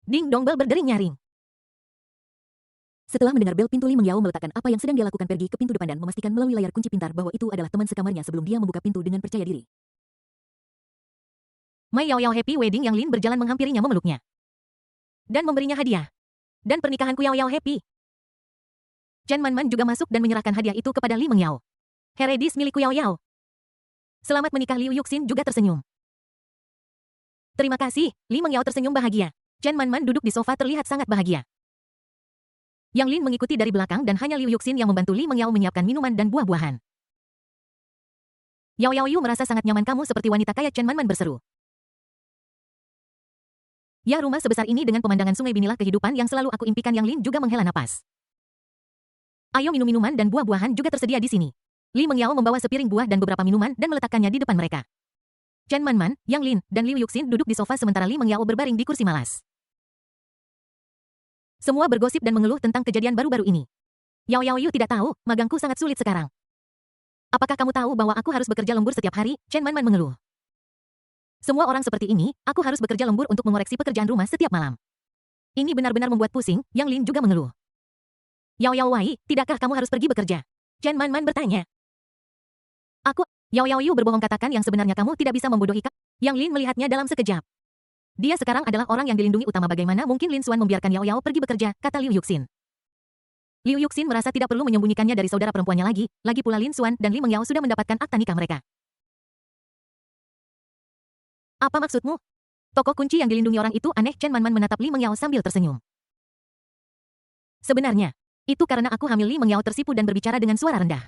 Ding dong, bel berdering nyaring. Setelah mendengar bel pintu, Li Mengyao meletakkan apa yang sedang dia lakukan, pergi ke pintu depan dan memastikan melalui layar kunci pintar bahwa itu adalah teman sekamarnya sebelum dia membuka pintu dengan percaya diri. Mai Yao Yao Happy Wedding. Yang Lin berjalan menghampirinya memeluknya. Dan memberinya hadiah. Dan pernikahanku Yao Yao Happy. Chen Manman juga masuk dan menyerahkan hadiah itu kepada Li Mengyao. Heredis milikku Yao Yao. Selamat menikah. Liu Yuxin juga tersenyum. Terima kasih, Li Mengyao tersenyum bahagia. Chen Manman duduk di sofa terlihat sangat bahagia. Yang Lin mengikuti dari belakang dan hanya Liu Yuxin yang membantu Li Mengyao menyiapkan minuman dan buah-buahan. Yao Yao Yu merasa sangat nyaman, kamu seperti wanita kaya, Chen Manman berseru. Ya, rumah sebesar ini dengan pemandangan sungai, binilah kehidupan yang selalu aku impikan. Yang Lin juga menghela napas. Ayo minum minuman dan buah-buahan juga tersedia di sini. Li Mengyao membawa sepiring buah dan beberapa minuman dan meletakkannya di depan mereka. Chen Manman, Yang Lin, dan Liu Yuxin duduk di sofa sementara Li Mengyao berbaring di kursi malas. Semua bergosip dan mengeluh tentang kejadian baru-baru ini. Yao Yao Yu tidak tahu, magangku sangat sulit sekarang. Apakah kamu tahu bahwa aku harus bekerja lembur setiap hari? Chen Manman mengeluh. Semua orang seperti ini, aku harus bekerja lembur untuk mengoreksi pekerjaan rumah setiap malam. Ini benar-benar membuat pusing. Yang Lin juga mengeluh. Yao Yao Wei, tidakkah kamu harus pergi bekerja? Chen Manman bertanya. Yao Yao Yu berbohong, katakan yang sebenarnya, kamu tidak bisa membodohi. Yang Lin melihatnya dalam sekejap. Dia sekarang adalah orang yang dilindungi utama, bagaimana mungkin Lin Xuan membiarkan Yao Yao pergi bekerja, kata Liu Yuxin. Liu Yuxin merasa tidak perlu menyembunyikannya dari saudara perempuannya lagi pula Lin Xuan dan Li Mengyao sudah mendapatkan akta nikah mereka. Apa maksudmu? Tokoh kunci yang dilindungi orang itu aneh. Chen Manman menatap Li Mengyao sambil tersenyum. Sebenarnya, itu karena aku hamil. Li Mengyao tersipu dan berbicara dengan suara rendah.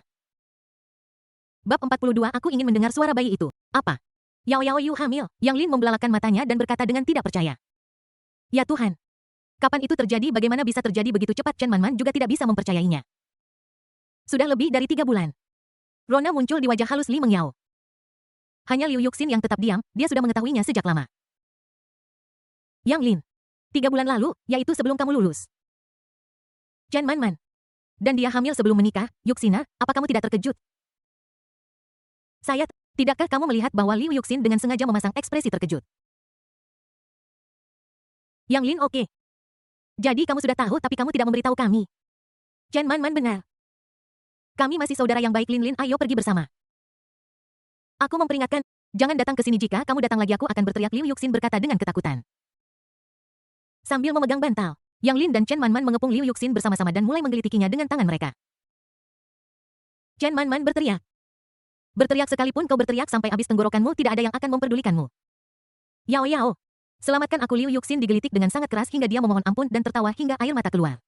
Bab 42. Aku ingin mendengar suara bayi itu. Apa? Yao Yao Yu hamil? Yang Lin membelalakan matanya dan berkata dengan tidak percaya. Ya Tuhan. Kapan itu terjadi? Bagaimana bisa terjadi begitu cepat? Chen Manman juga tidak bisa mempercayainya. Sudah lebih dari 3 bulan. Rona muncul di wajah halus Li Mengyao. Hanya Liu Yuxin yang tetap diam, dia sudah mengetahuinya sejak lama. Yang Lin. 3 bulan lalu, yaitu sebelum kamu lulus. Chen Man. Dan dia hamil sebelum menikah, Yuxina, apa kamu tidak terkejut? Tidakkah kamu melihat bahwa Liu Yuxin dengan sengaja memasang ekspresi terkejut? Yang Lin oke. Jadi kamu sudah tahu tapi kamu tidak memberitahu kami. Chen Man benar. Kami masih saudara yang baik Lin, ayo pergi bersama. Aku memperingatkan, jangan datang ke sini jika kamu datang lagi aku akan berteriak, Liu Yuxin berkata dengan ketakutan. Sambil memegang bantal, Yang Lin dan Chen Man mengepung Liu Yuxin bersama-sama dan mulai menggelitikinya dengan tangan mereka. Chen Man berteriak. Berteriak sekalipun kau berteriak sampai habis tenggorokanmu tidak ada yang akan memperdulikanmu. Yao. Selamatkan aku, Liu Yuxin digelitik dengan sangat keras hingga dia memohon ampun dan tertawa hingga air mata keluar.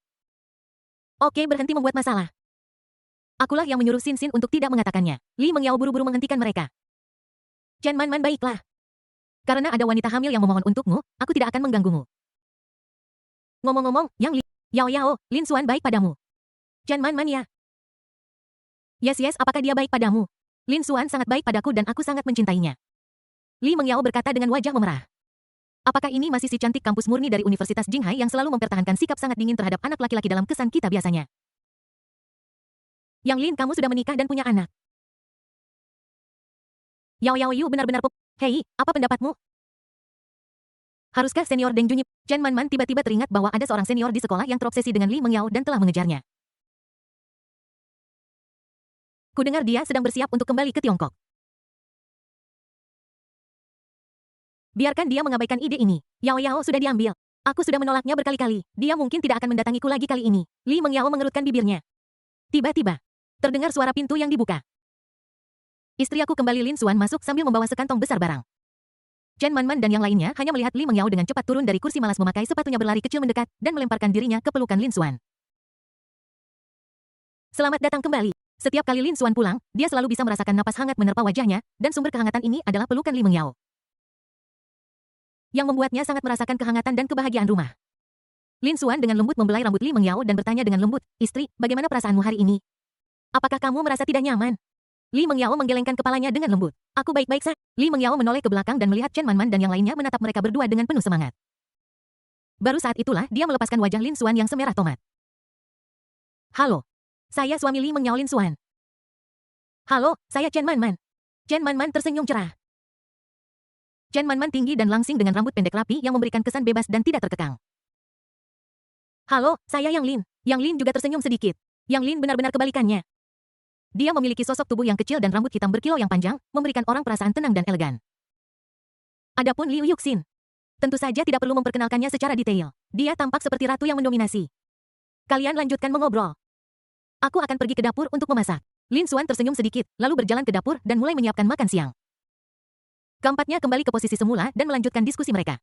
Oke, berhenti membuat masalah. Akulah yang menyuruh Xin untuk tidak mengatakannya. Li Mengyao buru-buru menghentikan mereka. Chen Man baiklah. Karena ada wanita hamil yang memohon untukmu, aku tidak akan mengganggumu. Ngomong-ngomong, Yang Li, Yao, Lin Xuan baik padamu. Chen Man ya. Yes, apakah dia baik padamu? Lin Xuan sangat baik padaku dan aku sangat mencintainya. Li Mengyao berkata dengan wajah memerah. Apakah ini masih si cantik kampus murni dari Universitas Jinghai yang selalu mempertahankan sikap sangat dingin terhadap anak laki-laki dalam kesan kita biasanya? Yang Lin, kamu sudah menikah dan punya anak. Yao Yu benar-benar Hei, apa pendapatmu? Haruskah senior Deng Junyi? Chen Man tiba-tiba teringat bahwa ada seorang senior di sekolah yang terobsesi dengan Li Mengyao dan telah mengejarnya. Kudengar dia sedang bersiap untuk kembali ke Tiongkok. Biarkan dia mengabaikan ide ini. Yao sudah diambil. Aku sudah menolaknya berkali-kali. Dia mungkin tidak akan mendatangiku lagi kali ini. Li Mengyao mengerutkan bibirnya. Tiba-tiba, terdengar suara pintu yang dibuka. Istri aku kembali, Lin Xuan masuk sambil membawa sekantong besar barang. Chen Man dan yang lainnya hanya melihat Li Mengyao dengan cepat turun dari kursi malas memakai sepatunya berlari kecil mendekat dan melemparkan dirinya ke pelukan Lin Xuan. Selamat datang kembali. Setiap kali Lin Xuan pulang, dia selalu bisa merasakan napas hangat menerpa wajahnya, dan sumber kehangatan ini adalah pelukan Li Mengyao. Yang membuatnya sangat merasakan kehangatan dan kebahagiaan rumah. Lin Xuan dengan lembut membelai rambut Li Mengyao dan bertanya dengan lembut, "Istri, bagaimana perasaanmu hari ini? Apakah kamu merasa tidak nyaman?" Li Mengyao menggelengkan kepalanya dengan lembut. "Aku baik-baik saja." Li Mengyao menoleh ke belakang dan melihat Chen Man dan yang lainnya menatap mereka berdua dengan penuh semangat. Baru saat itulah dia melepaskan wajah Lin Xuan yang semerah tomat. "Halo. Saya suami Li Mengyao, Lin Xuan." "Halo, saya Chen Man." Chen Man tersenyum cerah. Chen Man tinggi dan langsing dengan rambut pendek rapi yang memberikan kesan bebas dan tidak terkekang. "Halo, saya Yang Lin." Yang Lin juga tersenyum sedikit. Yang Lin benar-benar kebalikannya. Dia memiliki sosok tubuh yang kecil dan rambut hitam berkilau yang panjang, memberikan orang perasaan tenang dan elegan. Adapun Liu Yuxin, tentu saja tidak perlu memperkenalkannya secara detail. Dia tampak seperti ratu yang mendominasi. Kalian lanjutkan mengobrol. Aku akan pergi ke dapur untuk memasak. Lin Xuan tersenyum sedikit, lalu berjalan ke dapur dan mulai menyiapkan makan siang. Keempatnya kembali ke posisi semula dan melanjutkan diskusi mereka.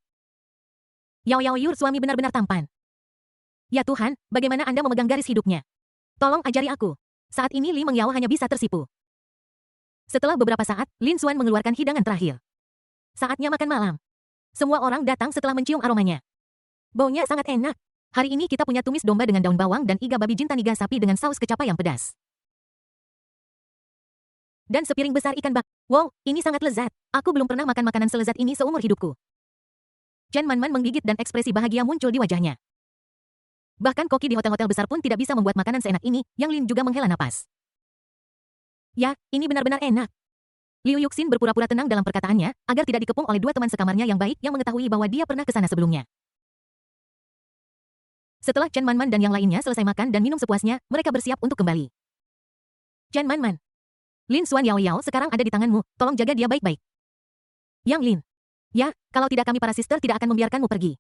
Yao Yu, suami benar-benar tampan. Ya Tuhan, bagaimana Anda memegang garis hidupnya? Tolong ajari aku. Saat ini Li Mengyao hanya bisa tersipu. Setelah beberapa saat, Lin Xuan mengeluarkan hidangan terakhir. Saatnya makan malam. Semua orang datang setelah mencium aromanya. Baunya sangat enak. Hari ini kita punya tumis domba dengan daun bawang dan iga babi jintan iga sapi dengan saus kecapai yang pedas. Dan sepiring besar ikan bak. Wow, ini sangat lezat. Aku belum pernah makan makanan selezat ini seumur hidupku. Chen Man menggigit dan ekspresi bahagia muncul di wajahnya. Bahkan koki di hotel-hotel besar pun tidak bisa membuat makanan seenak ini, Yang Lin juga menghela napas. Ya, ini benar-benar enak. Liu Yuxin berpura-pura tenang dalam perkataannya, agar tidak dikepung oleh dua teman sekamarnya yang baik yang mengetahui bahwa dia pernah ke sana sebelumnya. Setelah Chen Man dan yang lainnya selesai makan dan minum sepuasnya, mereka bersiap untuk kembali. Chen Man. Lin Xuan Yao sekarang ada di tanganmu, tolong jaga dia baik-baik. Yang Lin. Ya, kalau tidak kami para sister tidak akan membiarkanmu pergi.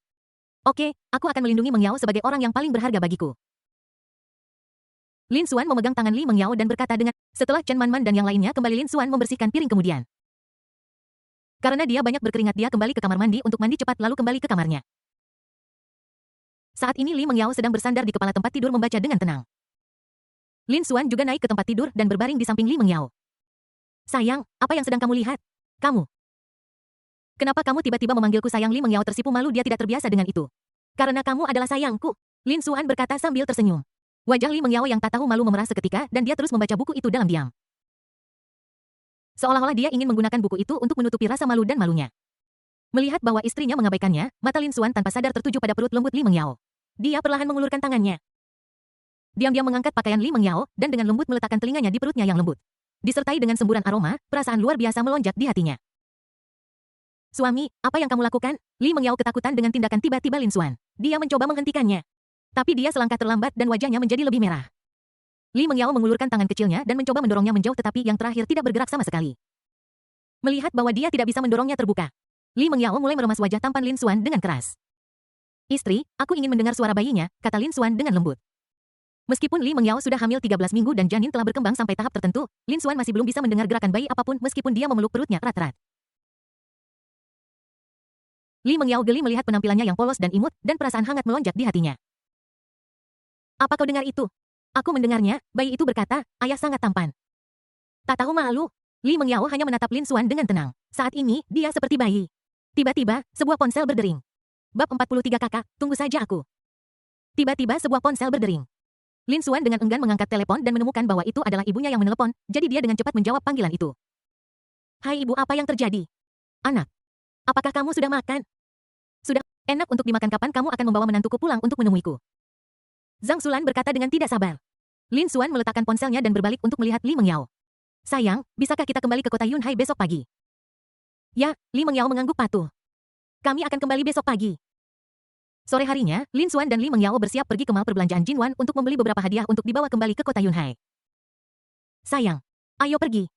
Oke, aku akan melindungi Mengyao sebagai orang yang paling berharga bagiku. Lin Xuan memegang tangan Li Mengyao dan berkata dengan, setelah Chen Man dan yang lainnya kembali Lin Xuan membersihkan piring kemudian. Karena dia banyak berkeringat dia kembali ke kamar mandi untuk mandi cepat lalu kembali ke kamarnya. Saat ini Li Mengyao sedang bersandar di kepala tempat tidur membaca dengan tenang. Lin Xuan juga naik ke tempat tidur dan berbaring di samping Li Mengyao. Sayang, apa yang sedang kamu lihat? Kamu. Kenapa kamu tiba-tiba memanggilku sayang? Li Mengyao tersipu malu, dia tidak terbiasa dengan itu. Karena kamu adalah sayangku. Lin Xuan berkata sambil tersenyum. Wajah Li Mengyao yang tak tahu malu memerah seketika dan dia terus membaca buku itu dalam diam. Seolah-olah dia ingin menggunakan buku itu untuk menutupi rasa malu dan malunya. Melihat bahwa istrinya mengabaikannya, mata Lin Xuan tanpa sadar tertuju pada perut lembut Li Mengyao. Dia perlahan mengulurkan tangannya. Diam-diam mengangkat pakaian Li Mengyao dan dengan lembut meletakkan telinganya di perutnya yang lembut. Disertai dengan semburan aroma, perasaan luar biasa melonjak di hatinya. Suami, apa yang kamu lakukan? Li Mengyao ketakutan dengan tindakan tiba-tiba Lin Xuan. Dia mencoba menghentikannya. Tapi dia selangkah terlambat dan wajahnya menjadi lebih merah. Li Mengyao mengulurkan tangan kecilnya dan mencoba mendorongnya menjauh tetapi yang terakhir tidak bergerak sama sekali. Melihat bahwa dia tidak bisa mendorongnya terbuka, Li Mengyao mulai meremas wajah tampan Lin Xuan dengan keras. Istri, aku ingin mendengar suara bayinya, kata Lin Xuan dengan lembut. Meskipun Li Mengyao sudah hamil 13 minggu dan janin telah berkembang sampai tahap tertentu, Lin Xuan masih belum bisa mendengar gerakan bayi apapun meskipun dia memeluk perutnya erat-erat. Li Mengyao geli melihat penampilannya yang polos dan imut, dan perasaan hangat melonjak di hatinya. Apa kau dengar itu? Aku mendengarnya, bayi itu berkata, ayah sangat tampan. Tak tahu malu, Li Mengyao hanya menatap Lin Xuan dengan tenang. Saat ini, dia seperti bayi. Tiba-tiba, sebuah ponsel berdering. Bab 43 kakak, tunggu saja aku. Tiba-tiba sebuah ponsel berdering. Lin Xuan dengan enggan mengangkat telepon dan menemukan bahwa itu adalah ibunya yang menelepon, jadi dia dengan cepat menjawab panggilan itu. Hai ibu, apa yang terjadi? Anak, apakah kamu sudah makan? Sudah, enak untuk dimakan. Kapan kamu akan membawa menantuku pulang untuk menemuiku? Zhang Xulan berkata dengan tidak sabar. Lin Xuan meletakkan ponselnya dan berbalik untuk melihat Li Mengyao. Sayang, bisakah kita kembali ke kota Yunhai besok pagi? Ya, Li Mengyao mengangguk patuh. Kami akan kembali besok pagi. Sore harinya, Lin Xuan dan Li Mengyao bersiap pergi ke mal perbelanjaan Jinwan untuk membeli beberapa hadiah untuk dibawa kembali ke kota Yunhai. Sayang, ayo pergi.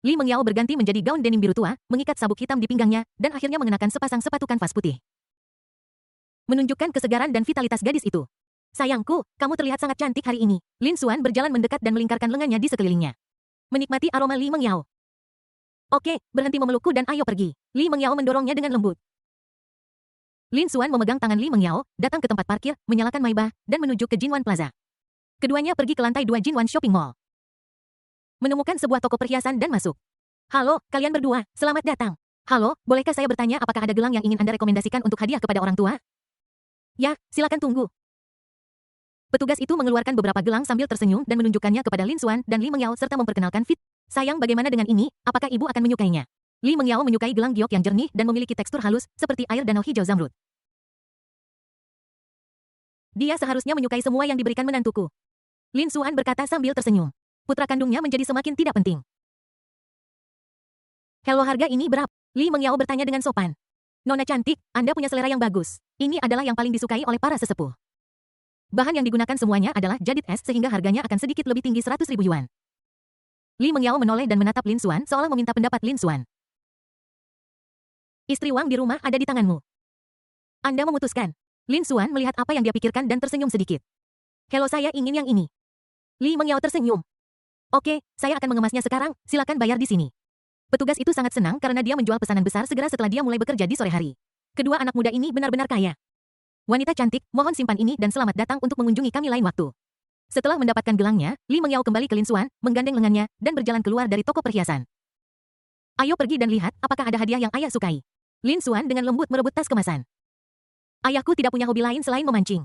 Li Mengyao berganti menjadi gaun denim biru tua, mengikat sabuk hitam di pinggangnya, dan akhirnya mengenakan sepasang sepatu kanvas putih. Menunjukkan kesegaran dan vitalitas gadis itu. Sayangku, kamu terlihat sangat cantik hari ini. Lin Xuan berjalan mendekat dan melingkarkan lengannya di sekelilingnya. Menikmati aroma Li Mengyao. Oke, berhenti memelukku dan ayo pergi. Li Mengyao mendorongnya dengan lembut. Lin Xuan memegang tangan Li Mengyao, datang ke tempat parkir, menyalakan Maybach, dan menuju ke Jinwan Plaza. Keduanya pergi ke lantai 2 Jinwan Shopping Mall. Menemukan sebuah toko perhiasan dan masuk. Halo, kalian berdua, selamat datang. Halo, bolehkah saya bertanya apakah ada gelang yang ingin Anda rekomendasikan untuk hadiah kepada orang tua? Ya, silakan tunggu. Petugas itu mengeluarkan beberapa gelang sambil tersenyum dan menunjukkannya kepada Lin Xuan dan Li Mengyao serta memperkenalkan Fit. Sayang, bagaimana dengan ini, apakah ibu akan menyukainya? Li Mengyao menyukai gelang giok yang jernih dan memiliki tekstur halus, seperti air danau hijau zamrud. Dia seharusnya menyukai semua yang diberikan menantuku. Lin Xuan berkata sambil tersenyum. Putra kandungnya menjadi semakin tidak penting. Hello, harga ini berapa? Li Mengyao bertanya dengan sopan. Nona cantik, Anda punya selera yang bagus. Ini adalah yang paling disukai oleh para sesepuh. Bahan yang digunakan semuanya adalah jadit es sehingga harganya akan sedikit lebih tinggi 100.000 yuan. Li Mengyao menoleh dan menatap Lin Xuan seolah meminta pendapat Lin Xuan. Istri Wang di rumah ada di tanganmu. Anda memutuskan. Lin Xuan melihat apa yang dia pikirkan dan tersenyum sedikit. Hello, saya ingin yang ini. Li Mengyao tersenyum. Oke, saya akan mengemasnya sekarang, silakan bayar di sini. Petugas itu sangat senang karena dia menjual pesanan besar segera setelah dia mulai bekerja di sore hari. Kedua anak muda ini benar-benar kaya. Wanita cantik, mohon simpan ini dan selamat datang untuk mengunjungi kami lain waktu. Setelah mendapatkan gelangnya, Li Mengyao kembali ke Lin Xuan, menggandeng lengannya, dan berjalan keluar dari toko perhiasan. Ayo pergi dan lihat apakah ada hadiah yang ayah sukai. Lin Xuan dengan lembut merebut tas kemasan. Ayahku tidak punya hobi lain selain memancing.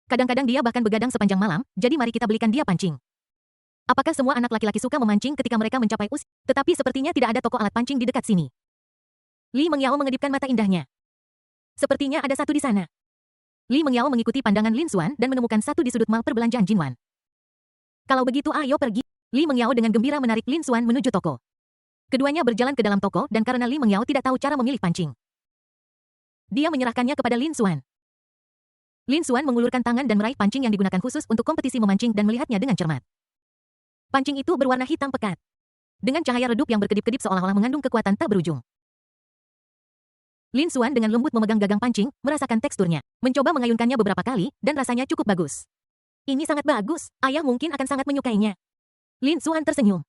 Kadang-kadang dia bahkan begadang sepanjang malam, jadi mari kita belikan dia pancing. Apakah semua anak laki-laki suka memancing ketika mereka mencapai usia? Tetapi sepertinya tidak ada toko alat pancing di dekat sini. Li Mengyao mengedipkan mata indahnya. Sepertinya ada satu di sana. Li Mengyao mengikuti pandangan Lin Xuan dan menemukan satu di sudut mal perbelanjaan Jinwan. Kalau begitu ayo pergi. Li Mengyao dengan gembira menarik Lin Xuan menuju toko. Keduanya berjalan ke dalam toko dan karena Li Mengyao tidak tahu cara memilih pancing, dia menyerahkannya kepada Lin Xuan. Lin Xuan mengulurkan tangan dan meraih pancing yang digunakan khusus untuk kompetisi memancing dan melihatnya dengan cermat. Pancing itu berwarna hitam pekat, dengan cahaya redup yang berkedip-kedip seolah-olah mengandung kekuatan tak berujung. Lin Xuan dengan lembut memegang gagang pancing, merasakan teksturnya, mencoba mengayunkannya beberapa kali, dan rasanya cukup bagus. Ini sangat bagus, ayah mungkin akan sangat menyukainya. Lin Xuan tersenyum.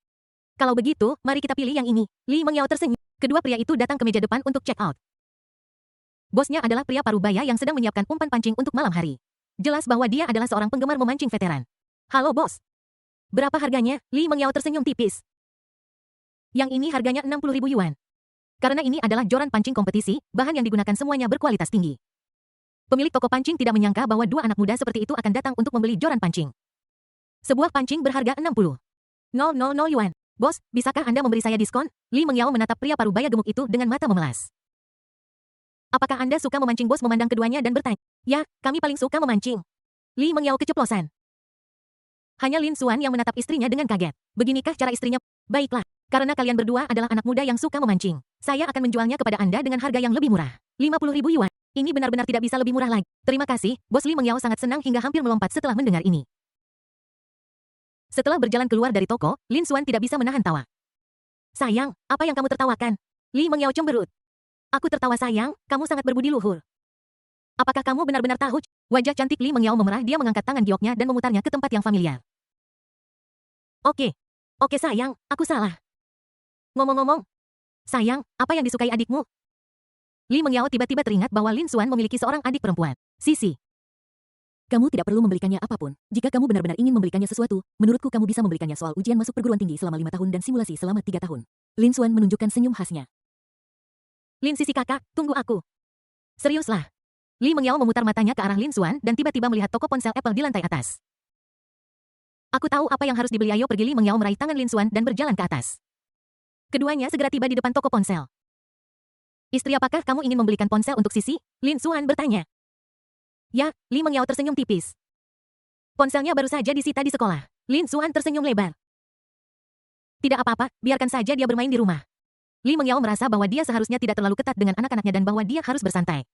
Kalau begitu, mari kita pilih yang ini. Li Mengyao tersenyum. Kedua pria itu datang ke meja depan untuk check out. Bosnya adalah pria parubaya yang sedang menyiapkan umpan pancing untuk malam hari. Jelas bahwa dia adalah seorang penggemar memancing veteran. Halo bos. Berapa harganya? Li Mengyao tersenyum tipis. Yang ini harganya 60.000 yuan. Karena ini adalah joran pancing kompetisi, bahan yang digunakan semuanya berkualitas tinggi. Pemilik toko pancing tidak menyangka bahwa dua anak muda seperti itu akan datang untuk membeli joran pancing. Sebuah pancing berharga 60.000 yuan. Bos, bisakah Anda memberi saya diskon? Li Mengyao menatap pria parubaya gemuk itu dengan mata memelas. Apakah Anda suka memancing? Bos memandang keduanya dan bertanya. Ya, kami paling suka memancing. Li Mengyao keceplosan. Hanya Lin Xuan yang menatap istrinya dengan kaget. Beginikah cara istrinya? Baiklah, karena kalian berdua adalah anak muda yang suka memancing. Saya akan menjualnya kepada Anda dengan harga yang lebih murah. 50.000 yuan. Ini benar-benar tidak bisa lebih murah lagi. Terima kasih, Bos. Li Mengyao sangat senang hingga hampir melompat setelah mendengar ini. Setelah berjalan keluar dari toko, Lin Xuan tidak bisa menahan tawa. Sayang, apa yang kamu tertawakan? Li Mengyao cemberut. Aku tertawa sayang, kamu sangat berbudi luhur. Apakah kamu benar-benar tahu? Wajah cantik Li Mengyao memerah, dia mengangkat tangan gioknya dan memutarnya ke tempat yang familiar. Oke. Oke sayang, aku salah. Ngomong-ngomong, sayang, apa yang disukai adikmu? Li Mengyao tiba-tiba teringat bahwa Lin Xuan memiliki seorang adik perempuan, Sisi. Kamu tidak perlu membelikannya apapun. Jika kamu benar-benar ingin membelikannya sesuatu, menurutku kamu bisa membelikannya soal ujian masuk perguruan tinggi selama 5 tahun dan simulasi selama 3 tahun. Lin Xuan menunjukkan senyum khasnya. Lin Sisi kakak, tunggu aku. Seriuslah. Li Mengyao memutar matanya ke arah Lin Xuan dan tiba-tiba melihat toko ponsel Apple di lantai atas. Aku tahu apa yang harus dibeli. Ayo pergi. Li Mengyao meraih tangan Lin Xuan dan berjalan ke atas. Keduanya segera tiba di depan toko ponsel. Istri, apakah kamu ingin membelikan ponsel untuk Sisi? Lin Xuan bertanya. Ya, Li Mengyao tersenyum tipis. Ponselnya baru saja disita di sekolah. Lin Xuan tersenyum lebar. Tidak apa-apa, biarkan saja dia bermain di rumah. Li Mengyao merasa bahwa dia seharusnya tidak terlalu ketat dengan anak-anaknya dan bahwa dia harus bersantai.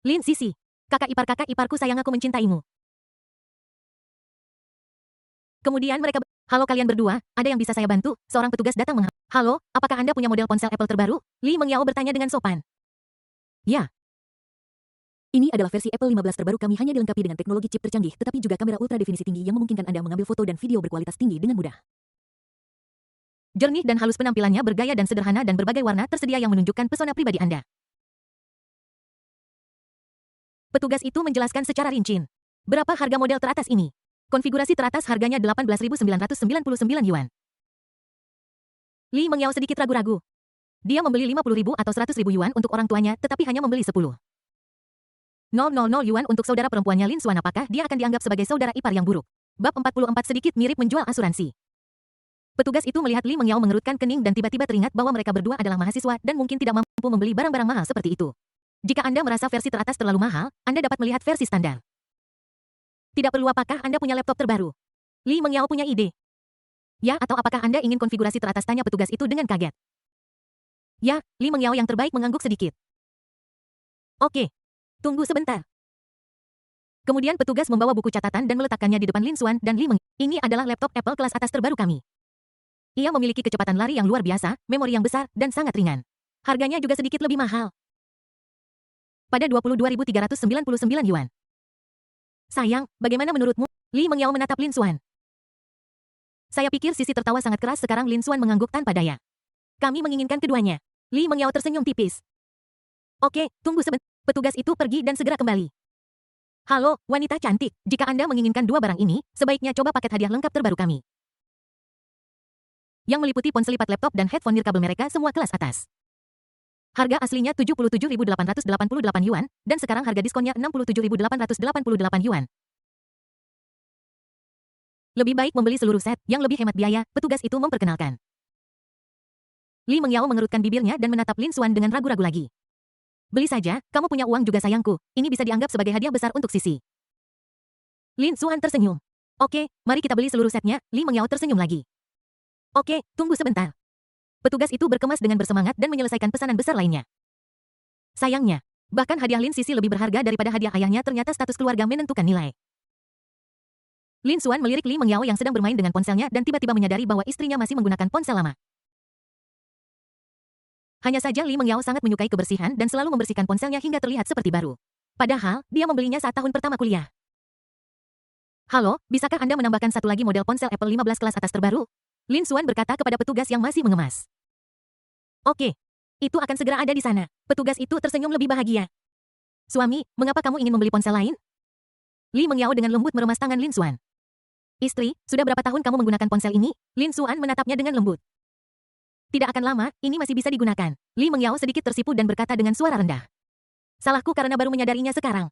Lin Sisi, kakak iparku sayang, aku mencintaimu. Kemudian mereka Halo kalian berdua, ada yang bisa saya bantu? Seorang petugas datang Halo, apakah Anda punya model ponsel Apple terbaru? Li Mengyao bertanya dengan sopan. Ya. Ini adalah versi Apple 15 terbaru. Kami hanya dilengkapi dengan teknologi chip tercanggih, tetapi juga kamera ultra definisi tinggi yang memungkinkan Anda mengambil foto dan video berkualitas tinggi dengan mudah. Jernih dan halus penampilannya, bergaya dan sederhana, dan berbagai warna tersedia yang menunjukkan pesona pribadi Anda. Petugas itu menjelaskan secara rinci. Berapa harga model teratas ini? Konfigurasi teratas harganya 18.999 yuan. Li Mengyao sedikit ragu-ragu. Dia membeli 50.000 atau 100.000 yuan untuk orang tuanya, tetapi hanya membeli 10.000 yuan untuk saudara perempuannya Lin Xuan. Apakah dia akan dianggap sebagai saudara ipar yang buruk? Bab 44 sedikit mirip menjual asuransi. Petugas itu melihat Li Mengyao mengerutkan kening dan tiba-tiba teringat bahwa mereka berdua adalah mahasiswa dan mungkin tidak mampu membeli barang-barang mahal seperti itu. Jika Anda merasa versi teratas terlalu mahal, Anda dapat melihat versi standar. Tidak perlu. Apakah Anda punya laptop terbaru? Li Mengyao punya ide. Ya, atau apakah Anda ingin konfigurasi teratas? Tanya petugas itu dengan kaget. Ya, Li Mengyao yang terbaik mengangguk sedikit. Oke. Tunggu sebentar. Kemudian petugas membawa buku catatan dan meletakkannya di depan Lin Xuan dan Li Mengyao. Ini adalah laptop Apple kelas atas terbaru kami. Ia memiliki kecepatan lari yang luar biasa, memori yang besar, dan sangat ringan. Harganya juga sedikit lebih mahal. Pada 22.399 yuan. Sayang, bagaimana menurutmu? Li Mengyao menatap Lin Xuan. Saya pikir Sisi tertawa sangat keras. Sekarang Lin Xuan mengangguk tanpa daya. Kami menginginkan keduanya. Li Mengyao tersenyum tipis. Oke, tunggu sebentar. Petugas itu pergi dan segera kembali. Halo, wanita cantik. Jika Anda menginginkan dua barang ini, sebaiknya coba paket hadiah lengkap terbaru kami. Yang meliputi ponsel lipat, laptop, dan headphone nirkabel mereka semua kelas atas. Harga aslinya 77.888 yuan, dan sekarang harga diskonnya 67.888 yuan. Lebih baik membeli seluruh set, yang lebih hemat biaya, petugas itu memperkenalkan. Li Mengyao mengerutkan bibirnya dan menatap Lin Xuan dengan ragu-ragu lagi. Beli saja, kamu punya uang juga sayangku, ini bisa dianggap sebagai hadiah besar untuk Sisi. Lin Xuan tersenyum. Oke, mari kita beli seluruh setnya. Li Mengyao tersenyum lagi. Oke, tunggu sebentar. Petugas itu berkemas dengan bersemangat dan menyelesaikan pesanan besar lainnya. Sayangnya, bahkan hadiah Lin Sisi lebih berharga daripada hadiah ayahnya. Ternyata status keluarga menentukan nilai. Lin Xuan melirik Li Mengyao yang sedang bermain dengan ponselnya dan tiba-tiba menyadari bahwa istrinya masih menggunakan ponsel lama. Hanya saja Li Mengyao sangat menyukai kebersihan dan selalu membersihkan ponselnya hingga terlihat seperti baru. Padahal, dia membelinya saat tahun pertama kuliah. Halo, bisakah Anda menambahkan satu lagi model ponsel Apple 15 kelas atas terbaru? Lin Xuan berkata kepada petugas yang masih mengemas. Oke. Itu akan segera ada di sana. Petugas itu tersenyum lebih bahagia. Suami, mengapa kamu ingin membeli ponsel lain? Li Mengyao dengan lembut meremas tangan Lin Xuan. Istri, sudah berapa tahun kamu menggunakan ponsel ini? Lin Xuan menatapnya dengan lembut. Tidak akan lama, ini masih bisa digunakan. Li Mengyao sedikit tersipu dan berkata dengan suara rendah. Salahku karena baru menyadarinya sekarang.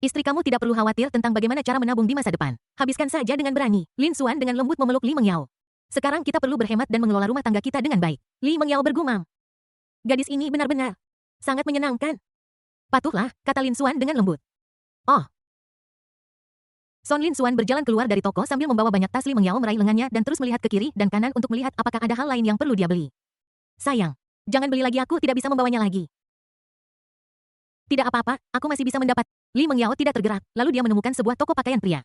Istri kamu tidak perlu khawatir tentang bagaimana cara menabung di masa depan. Habiskan saja dengan berani. Lin Xuan dengan lembut memeluk Li Mengyao. Sekarang kita perlu berhemat dan mengelola rumah tangga kita dengan baik. Li Mengyao bergumam. Gadis ini benar-benar sangat menyenangkan. Patuhlah, kata Lin Xuan dengan lembut. Oh. Son Lin Xuan berjalan keluar dari toko sambil membawa banyak tas. Li Mengyao meraih lengannya dan terus melihat ke kiri dan kanan untuk melihat apakah ada hal lain yang perlu dia beli. Sayang, jangan beli lagi, aku tidak bisa membawanya lagi. Tidak apa-apa, aku masih bisa mendapat. Li Mengyao tidak tergerak, lalu dia menemukan sebuah toko pakaian pria.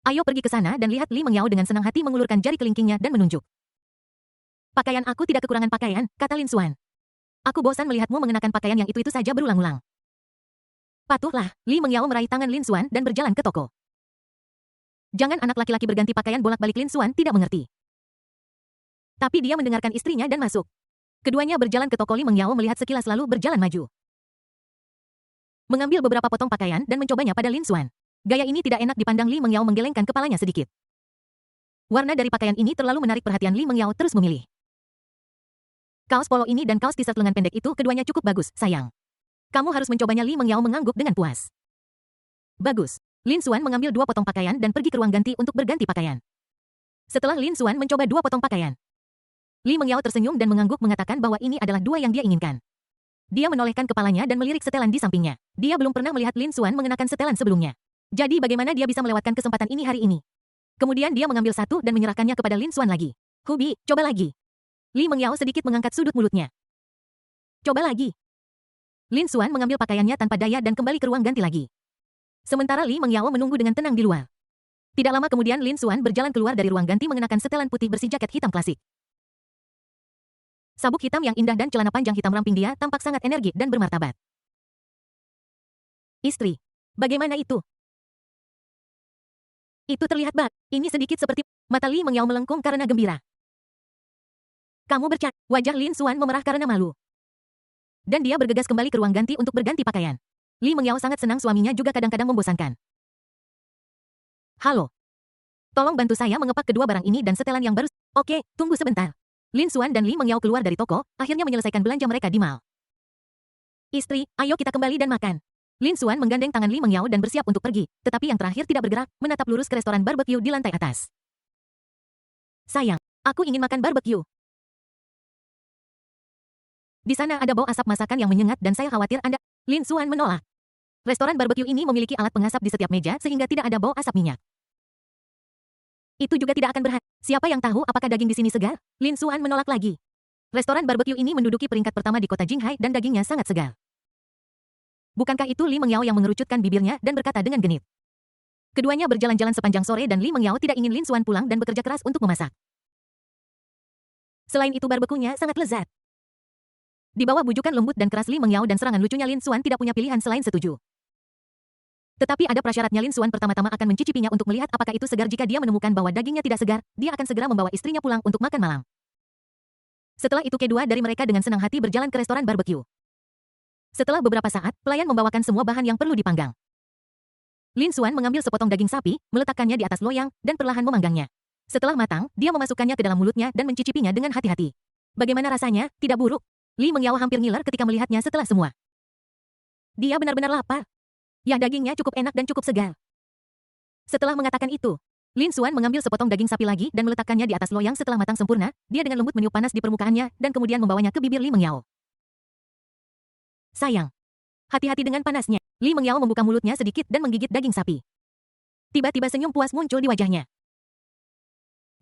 Ayo pergi ke sana dan lihat. Li Mengyao dengan senang hati mengulurkan jari kelingkingnya dan menunjuk. Pakaian aku tidak kekurangan pakaian, kata Lin Xuan. Aku bosan melihatmu mengenakan pakaian yang itu saja berulang-ulang. Patuhlah, Li Mengyao meraih tangan Lin Xuan dan berjalan ke toko. Jangan anak laki-laki berganti pakaian bolak-balik. Lin Xuan tidak mengerti. Tapi dia mendengarkan istrinya dan masuk. Keduanya berjalan ke toko. Li Mengyao melihat sekilas lalu berjalan maju. Mengambil beberapa potong pakaian dan mencobanya pada Lin Xuan. Gaya ini tidak enak dipandang. Li Mengyao menggelengkan kepalanya sedikit. Warna dari pakaian ini terlalu menarik perhatian. Li Mengyao terus memilih. Kaos polo ini dan kaos t-shirt lengan pendek itu keduanya cukup bagus, sayang. Kamu harus mencobanya. Li Mengyao mengangguk dengan puas. Bagus. Lin Xuan mengambil 2 potong pakaian dan pergi ke ruang ganti untuk berganti pakaian. Setelah Lin Xuan mencoba 2 potong pakaian, Li Mengyao tersenyum dan mengangguk mengatakan bahwa ini adalah 2 yang dia inginkan. Dia menolehkan kepalanya dan melirik setelan di sampingnya. Dia belum pernah melihat Lin Xuan mengenakan setelan sebelumnya. Jadi bagaimana dia bisa melewatkan kesempatan ini hari ini? Kemudian dia mengambil satu dan menyerahkannya kepada Lin Xuan lagi. Hubi, coba lagi. Li Mengyao sedikit mengangkat sudut mulutnya. Coba lagi. Lin Xuan mengambil pakaiannya tanpa daya dan kembali ke ruang ganti lagi. Sementara Li Mengyao menunggu dengan tenang di luar. Tidak lama kemudian Lin Xuan berjalan keluar dari ruang ganti mengenakan setelan putih bersih jaket hitam klasik. Sabuk hitam yang indah dan celana panjang hitam ramping. Dia tampak sangat energi dan bermartabat. Istri, bagaimana itu? Itu terlihat bak. Ini sedikit seperti mata Li Mengyao melengkung karena gembira. Kamu bercak. Wajah Lin Xuan memerah karena malu. Dan dia bergegas kembali ke ruang ganti untuk berganti pakaian. Li Mengyao sangat senang suaminya juga kadang-kadang membosankan. Halo. Tolong bantu saya mengepak kedua barang ini dan setelan yang baru. Oke, tunggu sebentar. Lin Xuan dan Li Mengyao keluar dari toko, akhirnya menyelesaikan belanja mereka di mall. Istri, ayo kita kembali dan makan. Lin Xuan menggandeng tangan Li Mengyao dan bersiap untuk pergi, tetapi yang terakhir tidak bergerak, menatap lurus ke restoran barbecue di lantai atas. Sayang, aku ingin makan barbecue. Di sana ada bau asap masakan yang menyengat dan saya khawatir Anda. Lin Xuan menolak. Restoran barbecue ini memiliki alat pengasap di setiap meja sehingga tidak ada bau asap minyak. Itu juga tidak akan berhenti. Siapa yang tahu apakah daging di sini segar? Lin Xuan menolak lagi. Restoran barbecue ini menduduki peringkat pertama di kota Jinghai dan dagingnya sangat segar. Bukankah itu? Li Mengyao yang mengerucutkan bibirnya dan berkata dengan genit. Keduanya berjalan-jalan sepanjang sore dan Li Mengyao tidak ingin Lin Xuan pulang dan bekerja keras untuk memasak. Selain itu barbekunya sangat lezat. Di bawah bujukan lembut dan keras Li Mengyao dan serangan lucunya Lin Xuan tidak punya pilihan selain setuju. Tetapi ada prasyaratnya. Lin Xuan pertama-tama akan mencicipinya untuk melihat apakah itu segar. Jika dia menemukan bahwa dagingnya tidak segar, dia akan segera membawa istrinya pulang untuk makan malam. Setelah itu kedua dari mereka dengan senang hati berjalan ke restoran barbecue. Setelah beberapa saat, pelayan membawakan semua bahan yang perlu dipanggang. Lin Xuan mengambil sepotong daging sapi, meletakkannya di atas loyang, dan perlahan memanggangnya. Setelah matang, dia memasukkannya ke dalam mulutnya dan mencicipinya dengan hati-hati. Bagaimana rasanya? Tidak buruk. Li Mengyao hampir ngiler ketika melihatnya setelah semua. Dia benar-benar lapar. Ya, dagingnya cukup enak dan cukup segar. Setelah mengatakan itu, Lin Xuan mengambil sepotong daging sapi lagi dan meletakkannya di atas loyang. Setelah matang sempurna, dia dengan lembut meniup panas di permukaannya dan kemudian membawanya ke bibir Li Mengyao. Sayang. Hati-hati dengan panasnya. Li Mengyao membuka mulutnya sedikit dan menggigit daging sapi. Tiba-tiba senyum puas muncul di wajahnya.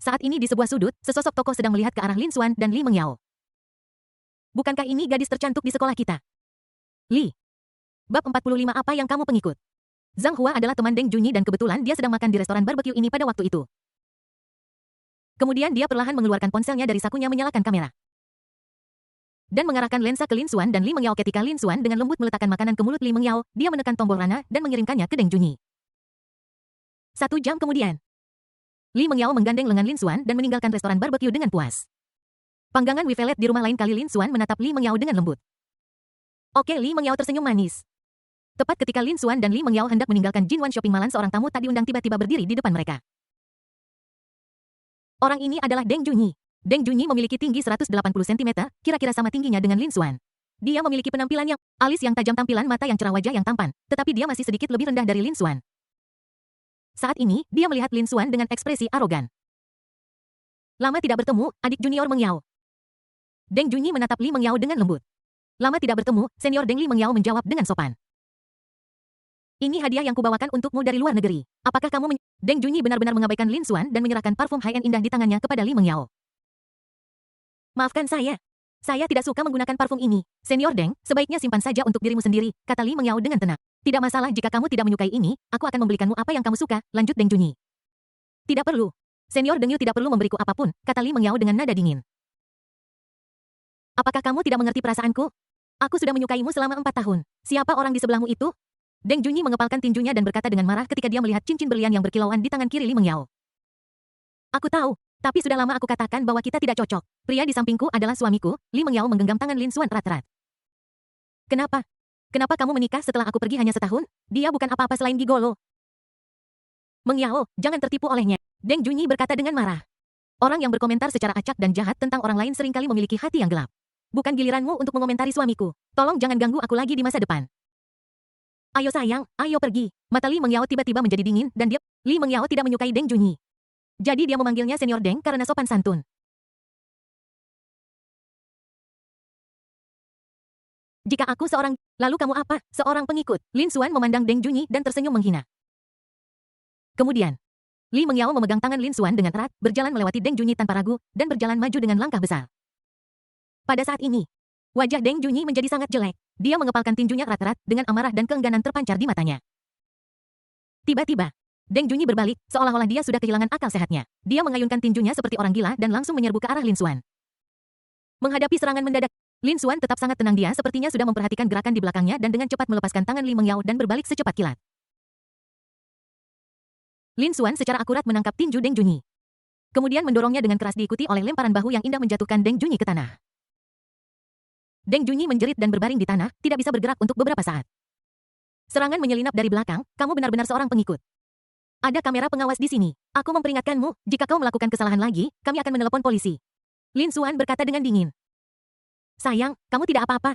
Saat ini di sebuah sudut, sesosok tokoh sedang melihat ke arah Lin Xuan dan Li Mengyao. Bukankah ini gadis tercantik di sekolah kita? Li. Bab 45. Apa yang kamu pengikut? Zhang Hua adalah teman Deng Junyi dan kebetulan dia sedang makan di restoran barbecue ini pada waktu itu. Kemudian dia perlahan mengeluarkan ponselnya dari sakunya, menyalakan kamera dan mengarahkan lensa ke Lin Xuan dan Li Mengyao. Ketika Lin Xuan dengan lembut meletakkan makanan ke mulut Li Mengyao, dia menekan tombol rana dan mengirimkannya ke Deng Junyi. 1 jam kemudian, Li Mengyao menggandeng lengan Lin Xuan dan meninggalkan restoran barbecue dengan puas. Panggangan wivelet di rumah lain kali. Lin Xuan menatap Li Mengyao dengan lembut. Oke, Li Mengyao tersenyum manis. Tepat ketika Lin Xuan dan Li Mengyao hendak meninggalkan Jinwan Shopping Mall, seorang tamu tak diundang tiba-tiba berdiri di depan mereka. Orang ini adalah Deng Junyi. Deng Junyi memiliki tinggi 180 cm, kira-kira sama tingginya dengan Lin Xuan. Dia memiliki penampilan yang alis yang tajam, tampilan mata yang cerah, wajah yang tampan, tetapi dia masih sedikit lebih rendah dari Lin Xuan. Saat ini, dia melihat Lin Xuan dengan ekspresi arogan. Lama tidak bertemu, adik junior Meng Yao. Deng Junyi menatap Li Meng Yao dengan lembut. Lama tidak bertemu, senior Deng Li Meng Yao menjawab dengan sopan. Ini hadiah yang kubawakan untukmu dari luar negeri. Apakah kamu Deng Junyi benar-benar mengabaikan Lin Xuan dan menyerahkan parfum high-end indah di tangannya kepada Li Meng Yao. Maafkan saya. Saya tidak suka menggunakan parfum ini. Senior Deng, sebaiknya simpan saja untuk dirimu sendiri, kata Li Meng Yao dengan tenang. Tidak masalah jika kamu tidak menyukai ini, aku akan membelikanmu apa yang kamu suka, lanjut Deng Junyi. Tidak perlu. Senior Deng Yu tidak perlu memberiku apapun, kata Li Meng Yao dengan nada dingin. Apakah kamu tidak mengerti perasaanku? Aku sudah menyukaimu selama 4 tahun. Siapa orang di sebelahmu itu? Deng Junyi mengepalkan tinjunya dan berkata dengan marah ketika dia melihat cincin berlian yang berkilauan di tangan kiri Li Meng Yao. Aku tahu, tapi sudah lama aku katakan bahwa kita tidak cocok. Pria di sampingku adalah suamiku. Li Meng Yao menggenggam tangan Lin Xuan erat-erat. Kenapa? Kenapa kamu menikah setelah aku pergi hanya setahun? Dia bukan apa-apa selain gigolo. Meng Yao, jangan tertipu olehnya. Deng Junyi berkata dengan marah. Orang yang berkomentar secara acak dan jahat tentang orang lain seringkali memiliki hati yang gelap. Bukan giliranmu untuk mengomentari suamiku. Tolong jangan ganggu aku lagi di masa depan. Ayo sayang, ayo pergi. Mata Li Meng Yao tiba-tiba menjadi dingin dan Li Meng Yao tidak menyukai Deng Junyi. Jadi dia memanggilnya senior Deng karena sopan santun. Jika aku lalu kamu apa? Seorang pengikut. Lin Xuan memandang Deng Junyi dan tersenyum menghina. Kemudian, Li Meng Yao memegang tangan Lin Xuan dengan erat, berjalan melewati Deng Junyi tanpa ragu, dan berjalan maju dengan langkah besar. Pada saat ini, wajah Deng Junyi menjadi sangat jelek. Dia mengepalkan tinjunya erat-erat dengan amarah dan keengganan terpancar di matanya. Tiba-tiba, Deng Junyi berbalik, seolah-olah dia sudah kehilangan akal sehatnya. Dia mengayunkan tinjunya seperti orang gila dan langsung menyerbu ke arah Lin Xuan. Menghadapi serangan mendadak, Lin Xuan tetap sangat tenang. Dia sepertinya sudah memperhatikan gerakan di belakangnya dan dengan cepat melepaskan tangan Li Meng Yao dan berbalik secepat kilat. Lin Xuan secara akurat menangkap tinju Deng Junyi. Kemudian mendorongnya dengan keras diikuti oleh lemparan bahu yang indah menjatuhkan Deng Junyi ke tanah. Deng Junyi menjerit dan berbaring di tanah, tidak bisa bergerak untuk beberapa saat. Serangan menyelinap dari belakang, kamu benar-benar seorang pengikut. Ada kamera pengawas di sini. Aku memperingatkanmu, jika kau melakukan kesalahan lagi, kami akan menelepon polisi. Lin Xuan berkata dengan dingin. Sayang, kamu tidak apa-apa.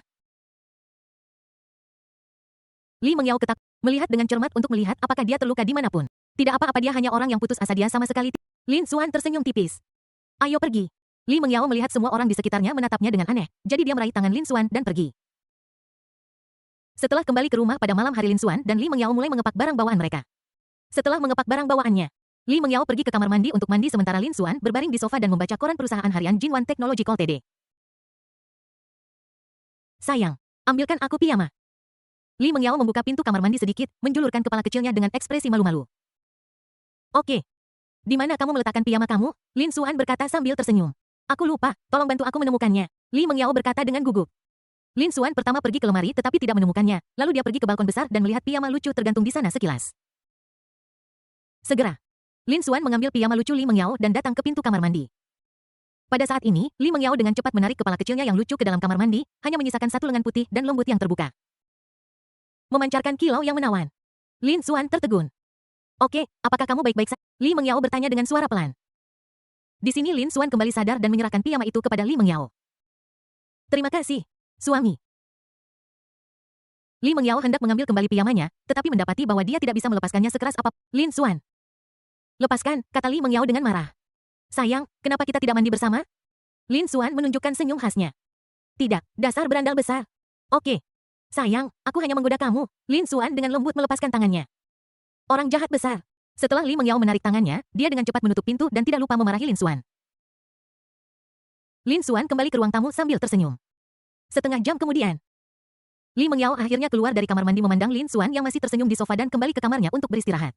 Li Meng Yao ketak, melihat dengan cermat untuk melihat apakah dia terluka dimanapun. Tidak apa-apa, dia hanya orang yang putus asa, dia sama sekali. Lin Xuan tersenyum tipis. Ayo pergi. Li Meng Yao melihat semua orang di sekitarnya menatapnya dengan aneh, jadi dia meraih tangan Lin Xuan dan pergi. Setelah kembali ke rumah pada malam hari, Lin Xuan dan Li Meng Yao mulai mengepak barang bawaan mereka. Setelah mengepak barang bawaannya, Li Meng Yao pergi ke kamar mandi untuk mandi sementara Lin Xuan berbaring di sofa dan membaca koran perusahaan harian Jinwan Technological TD. Sayang, ambilkan aku piyama. Li Meng Yao membuka pintu kamar mandi sedikit, menjulurkan kepala kecilnya dengan ekspresi malu-malu. Oke. Di mana kamu meletakkan piyama kamu? Lin Xuan berkata sambil tersenyum. Aku lupa, tolong bantu aku menemukannya. Li Meng Yao berkata dengan gugup. Lin Xuan pertama pergi ke lemari tetapi tidak menemukannya, lalu dia pergi ke balkon besar dan melihat piyama lucu tergantung di sana sekilas. Segera, Lin Xuan mengambil piyama lucu Li Meng Yao dan datang ke pintu kamar mandi. Pada saat ini, Li Meng Yao dengan cepat menarik kepala kecilnya yang lucu ke dalam kamar mandi, hanya menyisakan satu lengan putih dan lembut yang terbuka. Memancarkan kilau yang menawan. Lin Xuan tertegun. Oke, apakah kamu baik-baik saja? Li Meng Yao bertanya dengan suara pelan. Di sini Lin Xuan kembali sadar dan menyerahkan piyama itu kepada Li Meng Yao. Terima kasih, suami. Li Meng Yao hendak mengambil kembali piyamanya, tetapi mendapati bahwa dia tidak bisa melepaskannya sekeras apapun. Lin Xuan. Lepaskan, kata Li Meng Yao dengan marah. Sayang, kenapa kita tidak mandi bersama? Lin Xuan menunjukkan senyum khasnya. Tidak, dasar berandal besar. Oke. Sayang, aku hanya menggoda kamu. Lin Xuan dengan lembut melepaskan tangannya. Orang jahat besar. Setelah Li Meng Yao menarik tangannya, dia dengan cepat menutup pintu dan tidak lupa memarahi Lin Xuan. Lin Xuan kembali ke ruang tamu sambil tersenyum. Setengah jam kemudian, Li Meng Yao akhirnya keluar dari kamar mandi memandang Lin Xuan yang masih tersenyum di sofa dan kembali ke kamarnya untuk beristirahat.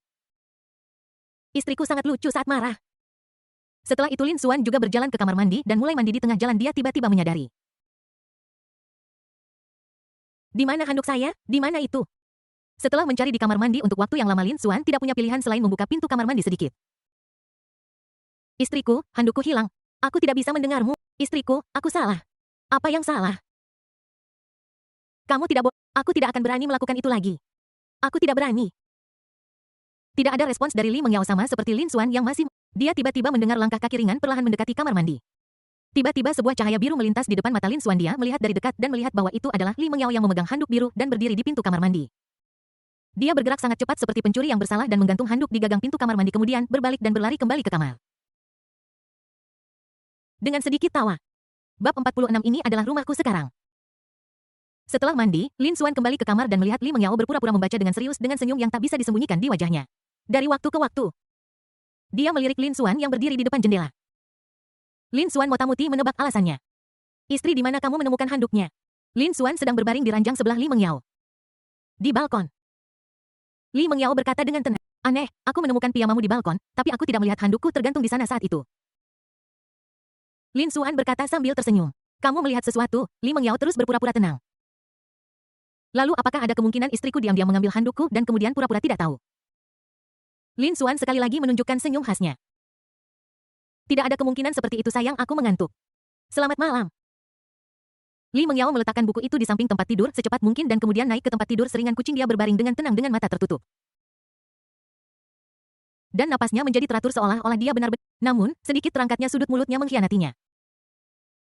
Istriku sangat lucu saat marah. Setelah itu Lin Xuan juga berjalan ke kamar mandi dan mulai mandi. Di tengah jalan dia tiba-tiba menyadari. Di mana handuk saya? Di mana itu? Setelah mencari di kamar mandi untuk waktu yang lama, Lin Xuan tidak punya pilihan selain membuka pintu kamar mandi sedikit. Istriku, handukku hilang. Aku tidak bisa mendengarmu. Istriku, aku salah. Apa yang salah? Kamu tidak Aku tidak akan berani melakukan itu lagi. Aku tidak berani. Tidak ada respons dari Li Meng Yao, sama seperti Lin Xuan yang masih. Dia tiba-tiba mendengar langkah kaki ringan perlahan mendekati kamar mandi. Tiba-tiba sebuah cahaya biru melintas di depan mata Lin Xuan. Dia melihat dari dekat dan melihat bahwa itu adalah Li Meng Yao yang memegang handuk biru dan berdiri di pintu kamar mandi. Dia bergerak sangat cepat seperti pencuri yang bersalah dan menggantung handuk di gagang pintu kamar mandi, kemudian berbalik dan berlari kembali ke kamar. Dengan sedikit tawa. Bab 46 ini adalah rumahku sekarang. Setelah mandi, Lin Xuan kembali ke kamar dan melihat Li Mengyao berpura-pura membaca dengan serius dengan senyum yang tak bisa disembunyikan di wajahnya. Dari waktu ke waktu, dia melirik Lin Xuan yang berdiri di depan jendela. Lin Xuan motamuti menebak alasannya. Istri, di mana kamu menemukan handuknya? Lin Xuan sedang berbaring di ranjang sebelah Li Mengyao. Di balkon. Li Mengyao berkata dengan tenang. Aneh, aku menemukan piyamamu di balkon, tapi aku tidak melihat handukku tergantung di sana saat itu. Lin Xuan berkata sambil tersenyum. Kamu melihat sesuatu, Li Mengyao terus berpura-pura tenang. Lalu apakah ada kemungkinan istriku diam-diam mengambil handukku dan kemudian pura-pura tidak tahu? Lin Xuan sekali lagi menunjukkan senyum khasnya. Tidak ada kemungkinan seperti itu sayang, aku mengantuk. Selamat malam. Li Mengyao meletakkan buku itu di samping tempat tidur secepat mungkin dan kemudian naik ke tempat tidur seringan kucing. Dia berbaring dengan tenang dengan mata tertutup. Dan napasnya menjadi teratur seolah-olah dia benar-benar. Namun, sedikit terangkatnya sudut mulutnya mengkhianatinya.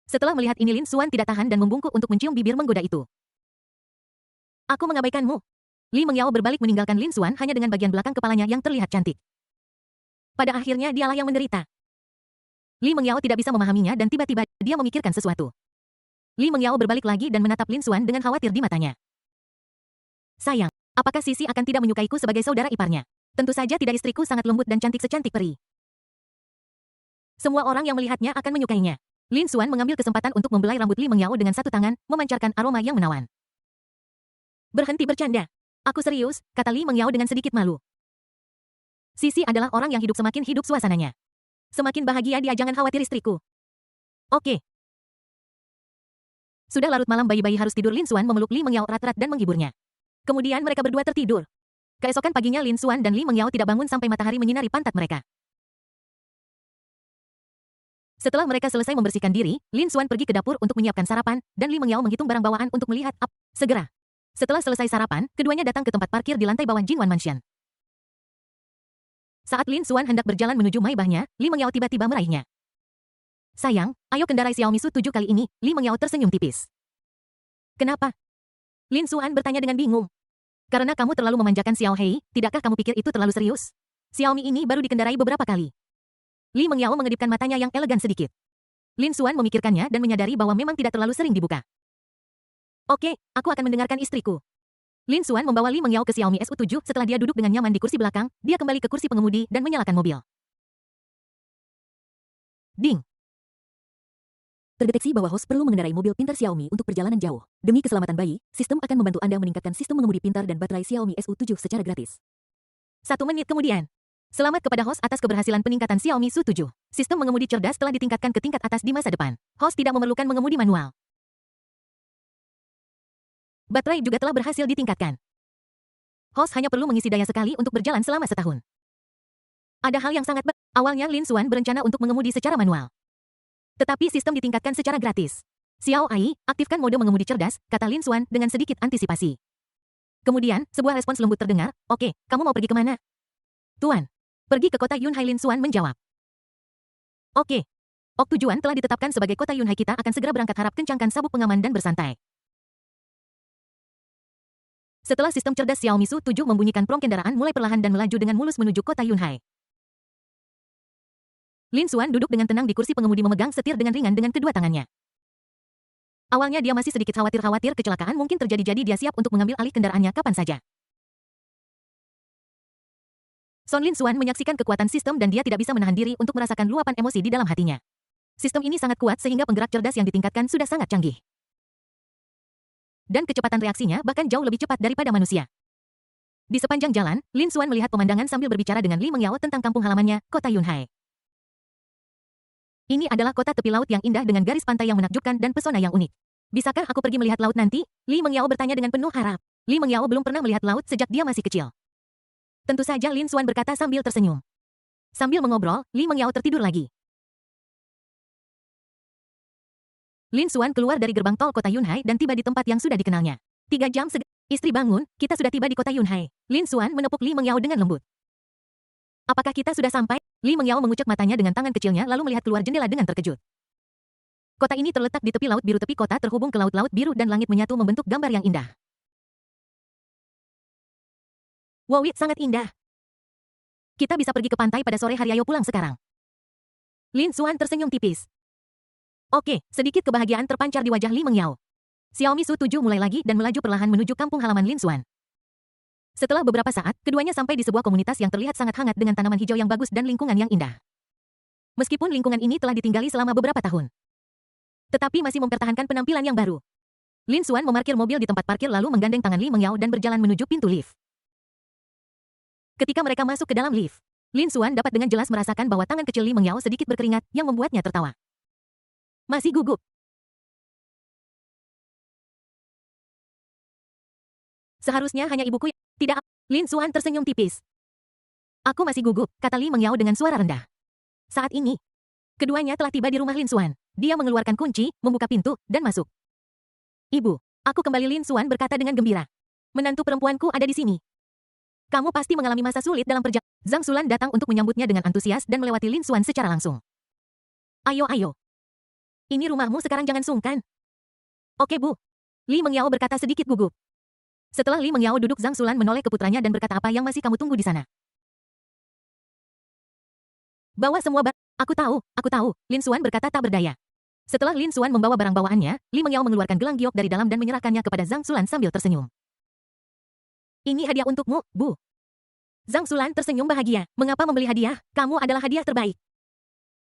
Setelah melihat ini Lin Xuan tidak tahan dan membungkuk untuk mencium bibir menggoda itu. Aku mengabaikanmu. Li Mengyao berbalik meninggalkan Lin Xuan hanya dengan bagian belakang kepalanya yang terlihat cantik. Pada akhirnya dialah yang menderita. Li Mengyao tidak bisa memahaminya dan tiba-tiba dia memikirkan sesuatu. Li Mengyao berbalik lagi dan menatap Lin Xuan dengan khawatir di matanya. Sayang, apakah Sisi akan tidak menyukaiku sebagai saudara iparnya? Tentu saja tidak, istriku sangat lembut dan cantik secantik peri. Semua orang yang melihatnya akan menyukainya. Lin Xuan mengambil kesempatan untuk membelai rambut Li Mengyao dengan satu tangan, memancarkan aroma yang menawan. Berhenti bercanda. Aku serius, kata Li Mengyao dengan sedikit malu. Sisi adalah orang yang hidup semakin hidup suasananya. Semakin bahagia dia, jangan khawatir istriku. Oke. Sudah larut malam, bayi-bayi harus tidur. Lin Xuan memeluk Li Mengyao erat-erat dan menghiburnya. Kemudian mereka berdua tertidur. Keesokan paginya Lin Xuan dan Li Mengyao tidak bangun sampai matahari menyinari pantat mereka. Setelah mereka selesai membersihkan diri, Lin Xuan pergi ke dapur untuk menyiapkan sarapan, dan Li Mengyao menghitung barang bawaan untuk melihat segera. Setelah selesai sarapan, keduanya datang ke tempat parkir di lantai bawah Jingwan Mansion. Saat Lin Xuan hendak berjalan menuju Maybachnya, Li Mengyao tiba-tiba meraihnya. Sayang, ayo kendarai Xiaomi Su 7 kali ini. Li Mengyao tersenyum tipis. Kenapa? Lin Xuan bertanya dengan bingung. Karena kamu terlalu memanjakan Xiao Hei, tidakkah kamu pikir itu terlalu serius? Xiaomi ini baru dikendarai beberapa kali. Li Mengyao mengedipkan matanya yang elegan sedikit. Lin Xuan memikirkannya dan menyadari bahwa memang tidak terlalu sering dibuka. Oke, aku akan mendengarkan istriku. Lin Xuan membawa Li Mengyao ke Xiaomi SU7 setelah dia duduk dengan nyaman di kursi belakang, dia kembali ke kursi pengemudi dan menyalakan mobil. Ding. Terdeteksi bahwa host perlu mengendarai mobil pintar Xiaomi untuk perjalanan jauh. Demi keselamatan bayi, sistem akan membantu Anda meningkatkan sistem mengemudi pintar dan baterai Xiaomi SU7 secara gratis. 1 menit kemudian. Selamat kepada host atas keberhasilan peningkatan Xiaomi Su7. Sistem mengemudi cerdas telah ditingkatkan ke tingkat atas di masa depan. Host tidak memerlukan mengemudi manual. Baterai juga telah berhasil ditingkatkan. Host hanya perlu mengisi daya sekali untuk berjalan selama setahun. Ada hal yang sangat awalnya Lin Xuan berencana untuk mengemudi secara manual. Tetapi sistem ditingkatkan secara gratis. Xiao Ai, aktifkan mode mengemudi cerdas, kata Lin Xuan dengan sedikit antisipasi. Kemudian, sebuah respons lembut terdengar, oke, kamu mau pergi kemana? Tuan. Pergi ke kota Yunhai, Lin Xuan menjawab. Oke. Tujuan telah ditetapkan sebagai kota Yunhai, kita akan segera berangkat, harap kencangkan sabuk pengaman dan bersantai. Setelah sistem cerdas Xiaomi Su 7 membunyikan, prom kendaraan mulai perlahan dan melaju dengan mulus menuju kota Yunhai. Lin Xuan duduk dengan tenang di kursi pengemudi memegang setir dengan ringan dengan kedua tangannya. Awalnya dia masih sedikit khawatir kecelakaan mungkin terjadi, jadi dia siap untuk mengambil alih kendaraannya kapan saja. Son Lin Xuan menyaksikan kekuatan sistem dan dia tidak bisa menahan diri untuk merasakan luapan emosi di dalam hatinya. Sistem ini sangat kuat sehingga penggerak cerdas yang ditingkatkan sudah sangat canggih. Dan kecepatan reaksinya bahkan jauh lebih cepat daripada manusia. Di sepanjang jalan, Lin Xuan melihat pemandangan sambil berbicara dengan Li Mengyao tentang kampung halamannya, kota Yunhai. Ini adalah kota tepi laut yang indah dengan garis pantai yang menakjubkan dan pesona yang unik. Bisakah aku pergi melihat laut nanti? Li Mengyao bertanya dengan penuh harap. Li Mengyao belum pernah melihat laut sejak dia masih kecil. Tentu saja, Lin Xuan berkata sambil tersenyum. Sambil mengobrol, Li Mengyao tertidur lagi. Lin Xuan keluar dari gerbang tol kota Yunhai dan tiba di tempat yang sudah dikenalnya. 3 jam Istri bangun, kita sudah tiba di kota Yunhai. Lin Xuan menepuk Li Mengyao dengan lembut. Apakah kita sudah sampai? Li Mengyao mengucek matanya dengan tangan kecilnya lalu melihat keluar jendela dengan terkejut. Kota ini terletak di tepi laut biru, tepi kota terhubung ke laut biru dan langit menyatu membentuk gambar yang indah. Wow, sangat indah. Kita bisa pergi ke pantai pada sore hari, ayo pulang sekarang. Lin Xuan tersenyum tipis. Oke, sedikit kebahagiaan terpancar di wajah Li Mengyao. Xiaomi Su 7 mulai lagi dan melaju perlahan menuju kampung halaman Lin Xuan. Setelah beberapa saat, keduanya sampai di sebuah komunitas yang terlihat sangat hangat dengan tanaman hijau yang bagus dan lingkungan yang indah. Meskipun lingkungan ini telah ditinggali selama beberapa tahun, tetapi masih mempertahankan penampilan yang baru. Lin Xuan memarkir mobil di tempat parkir lalu menggandeng tangan Li Mengyao dan berjalan menuju pintu lift. Ketika mereka masuk ke dalam lift, Lin Xuan dapat dengan jelas merasakan bahwa tangan kecil Li Mengyao sedikit berkeringat yang membuatnya tertawa. Masih gugup. Seharusnya hanya ibuku. Tidak. Lin Xuan tersenyum tipis. Aku masih gugup, kata Li Mengyao dengan suara rendah. Saat ini, keduanya telah tiba di rumah Lin Xuan. Dia mengeluarkan kunci, membuka pintu, dan masuk. Ibu, aku kembali, Lin Xuan berkata dengan gembira. Menantu perempuanku ada di sini. Kamu pasti mengalami masa sulit dalam perjalanan. Zhang Xulan datang untuk menyambutnya dengan antusias dan melewati Lin Xuan secara langsung. Ayo, ayo. Ini rumahmu sekarang, jangan sungkan. Oke, Bu. Li Mengyao berkata sedikit gugup. Setelah Li Mengyao duduk, Zhang Xulan menoleh ke putranya dan berkata, apa yang masih kamu tunggu di sana? Bawa semua barang. Aku tahu, Lin Xuan berkata tak berdaya. Setelah Lin Xuan membawa barang bawaannya, Li Mengyao mengeluarkan gelang giok dari dalam dan menyerahkannya kepada Zhang Xulan sambil tersenyum. Ini hadiah untukmu, Bu. Zhang Xulan tersenyum bahagia. Mengapa membeli hadiah? Kamu adalah hadiah terbaik.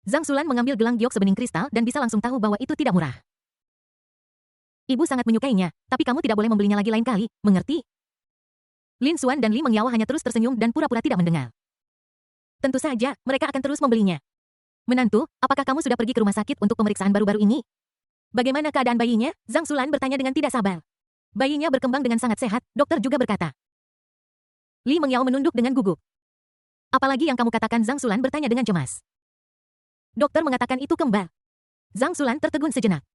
Zhang Xulan mengambil gelang giok sebening kristal dan bisa langsung tahu bahwa itu tidak murah. Ibu sangat menyukainya, tapi kamu tidak boleh membelinya lagi lain kali, mengerti? Lin Xuan dan Li Mengyao hanya terus tersenyum dan pura-pura tidak mendengar. Tentu saja, mereka akan terus membelinya. Menantu, apakah kamu sudah pergi ke rumah sakit untuk pemeriksaan baru-baru ini? Bagaimana keadaan bayinya? Zhang Xulan bertanya dengan tidak sabar. Bayinya berkembang dengan sangat sehat, dokter juga berkata. Li Mengyao menunduk dengan gugup. Apalagi yang kamu katakan? Zhang Xulan bertanya dengan cemas. Dokter mengatakan itu kembar. Zhang Xulan tertegun sejenak.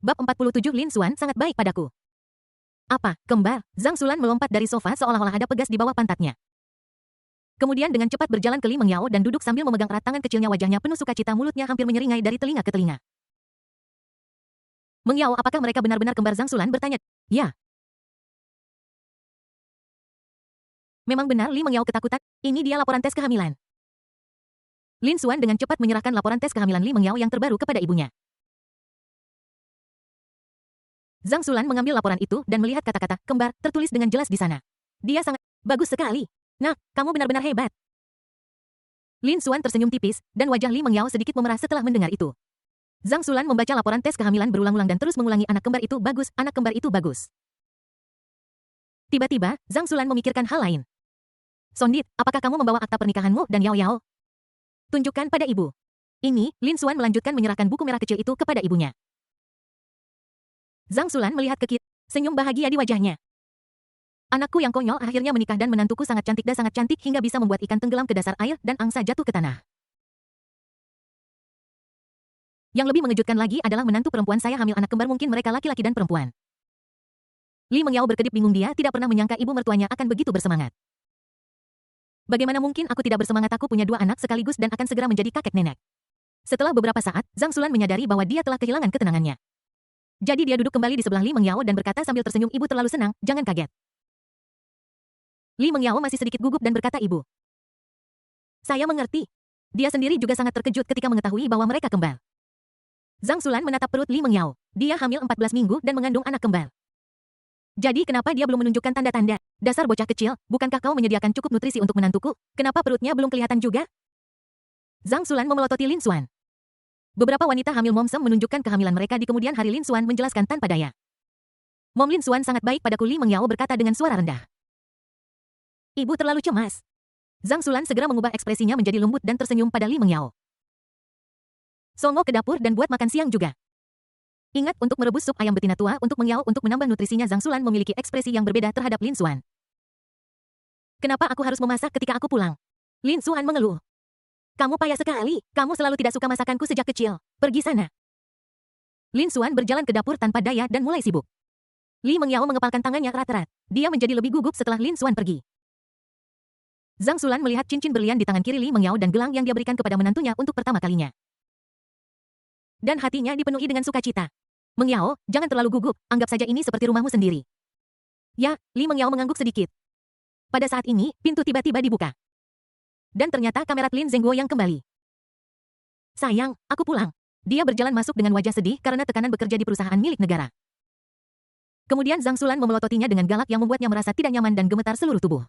Bab 47 Lin Xuan sangat baik padaku. Apa, kembar? Zhang Xulan melompat dari sofa seolah-olah ada pegas di bawah pantatnya. Kemudian dengan cepat berjalan ke Li Mengyao dan duduk sambil memegang erat tangan kecilnya, wajahnya penuh sukacita, mulutnya hampir menyeringai dari telinga ke telinga. Mengyao, apakah mereka benar-benar kembar? Zhang Xulan bertanya. Ya. Memang benar, Li Mengyao ketakutan. Ini dia laporan tes kehamilan. Lin Xuan dengan cepat menyerahkan laporan tes kehamilan Li Mengyao yang terbaru kepada ibunya. Zhang Xulan mengambil laporan itu dan melihat kata-kata kembar tertulis dengan jelas di sana. Dia sangat bagus sekali. Nah, kamu benar-benar hebat. Lin Xuan tersenyum tipis dan wajah Li Mengyao sedikit memerah setelah mendengar itu. Zhang Xulan membaca laporan tes kehamilan berulang-ulang dan terus mengulangi, anak kembar itu bagus, anak kembar itu bagus. Tiba-tiba, Zhang Xulan memikirkan hal lain. Sondit, apakah kamu membawa akta pernikahanmu dan Yao Yao? Tunjukkan pada ibu. Ini, Lin Xuan melanjutkan menyerahkan buku merah kecil itu kepada ibunya. Zhang Xulan melihat ke kiri, senyum bahagia di wajahnya. Anakku yang konyol akhirnya menikah dan menantuku sangat cantik hingga bisa membuat ikan tenggelam ke dasar air dan angsa jatuh ke tanah. Yang lebih mengejutkan lagi adalah menantu perempuan saya hamil anak kembar, mungkin mereka laki-laki dan perempuan. Li Mengyao berkedip bingung, dia tidak pernah menyangka ibu mertuanya akan begitu bersemangat. Bagaimana mungkin aku tidak bersemangat, aku punya 2 anak sekaligus dan akan segera menjadi kakek nenek. Setelah beberapa saat, Zhang Xulan menyadari bahwa dia telah kehilangan ketenangannya. Jadi dia duduk kembali di sebelah Li Mengyao dan berkata sambil tersenyum, ibu terlalu senang, jangan kaget. Li Mengyao masih sedikit gugup dan berkata, ibu. Saya mengerti. Dia sendiri juga sangat terkejut ketika mengetahui bahwa mereka kembar. Zhang Xulan menatap perut Li Mengyao. Dia hamil 14 minggu dan mengandung anak kembar. Jadi kenapa dia belum menunjukkan tanda-tanda? Dasar bocah kecil, bukankah kau menyediakan cukup nutrisi untuk menantuku? Kenapa perutnya belum kelihatan juga? Zhang Xulan memelototi Lin Xuan. Beberapa wanita hamil Momsem menunjukkan kehamilan mereka di kemudian hari. Lin Xuan menjelaskan tanpa daya. Mom Lin Xuan sangat baik padaku, Li Mengyao berkata dengan suara rendah. Ibu terlalu cemas. Zhang Xulan segera mengubah ekspresinya menjadi lembut dan tersenyum pada Li Mengyao. Songo ke dapur dan buat makan siang juga. Ingat untuk merebus sup ayam betina tua untuk Mengyao untuk menambah nutrisinya. Zhang Xulan memiliki ekspresi yang berbeda terhadap Lin Xuan. Kenapa aku harus memasak ketika aku pulang? Lin Xuan mengeluh. Kamu payah sekali, kamu selalu tidak suka masakanku sejak kecil. Pergi sana. Lin Xuan berjalan ke dapur tanpa daya dan mulai sibuk. Li Mengyao mengepalkan tangannya erat-erat. Dia menjadi lebih gugup setelah Lin Xuan pergi. Zhang Xulan melihat cincin berlian di tangan kiri Li Mengyao dan gelang yang dia berikan kepada menantunya untuk pertama kalinya. Dan hatinya dipenuhi dengan sukacita. Mengyao, jangan terlalu gugup, anggap saja ini seperti rumahmu sendiri. Ya, Li Mengyao mengangguk sedikit. Pada saat ini, pintu tiba-tiba dibuka. Dan ternyata kamera Lin Zhengguo yang kembali. Sayang, aku pulang. Dia berjalan masuk dengan wajah sedih karena tekanan bekerja di perusahaan milik negara. Kemudian Zhang Xulan memelototinya dengan galak yang membuatnya merasa tidak nyaman dan gemetar seluruh tubuh.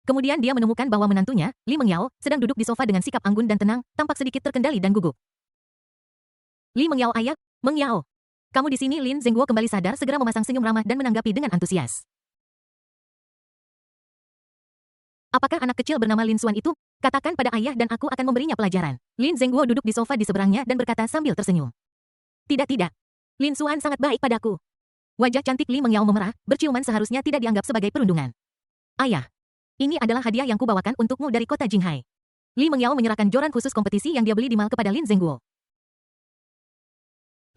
Kemudian dia menemukan bahwa menantunya, Li Mengyao, sedang duduk di sofa dengan sikap anggun dan tenang, tampak sedikit terkendali dan gugup. Li Mengyao ayah, Mengyao. Kamu di sini. Lin Zhengguo kembali sadar segera memasang senyum ramah dan menanggapi dengan antusias. Apakah anak kecil bernama Lin Xuan itu? Katakan pada ayah dan aku akan memberinya pelajaran. Lin Zhengguo duduk di sofa di seberangnya dan berkata sambil tersenyum. Tidak. Lin Xuan sangat baik padaku. Wajah cantik Li Mengyao memerah, berciuman seharusnya tidak dianggap sebagai perundungan. Ayah, ini adalah hadiah yang kubawakan untukmu dari kota Jinghai. Li Mengyao menyerahkan joran khusus kompetisi yang dia beli di mall kepada Lin Zhengguo.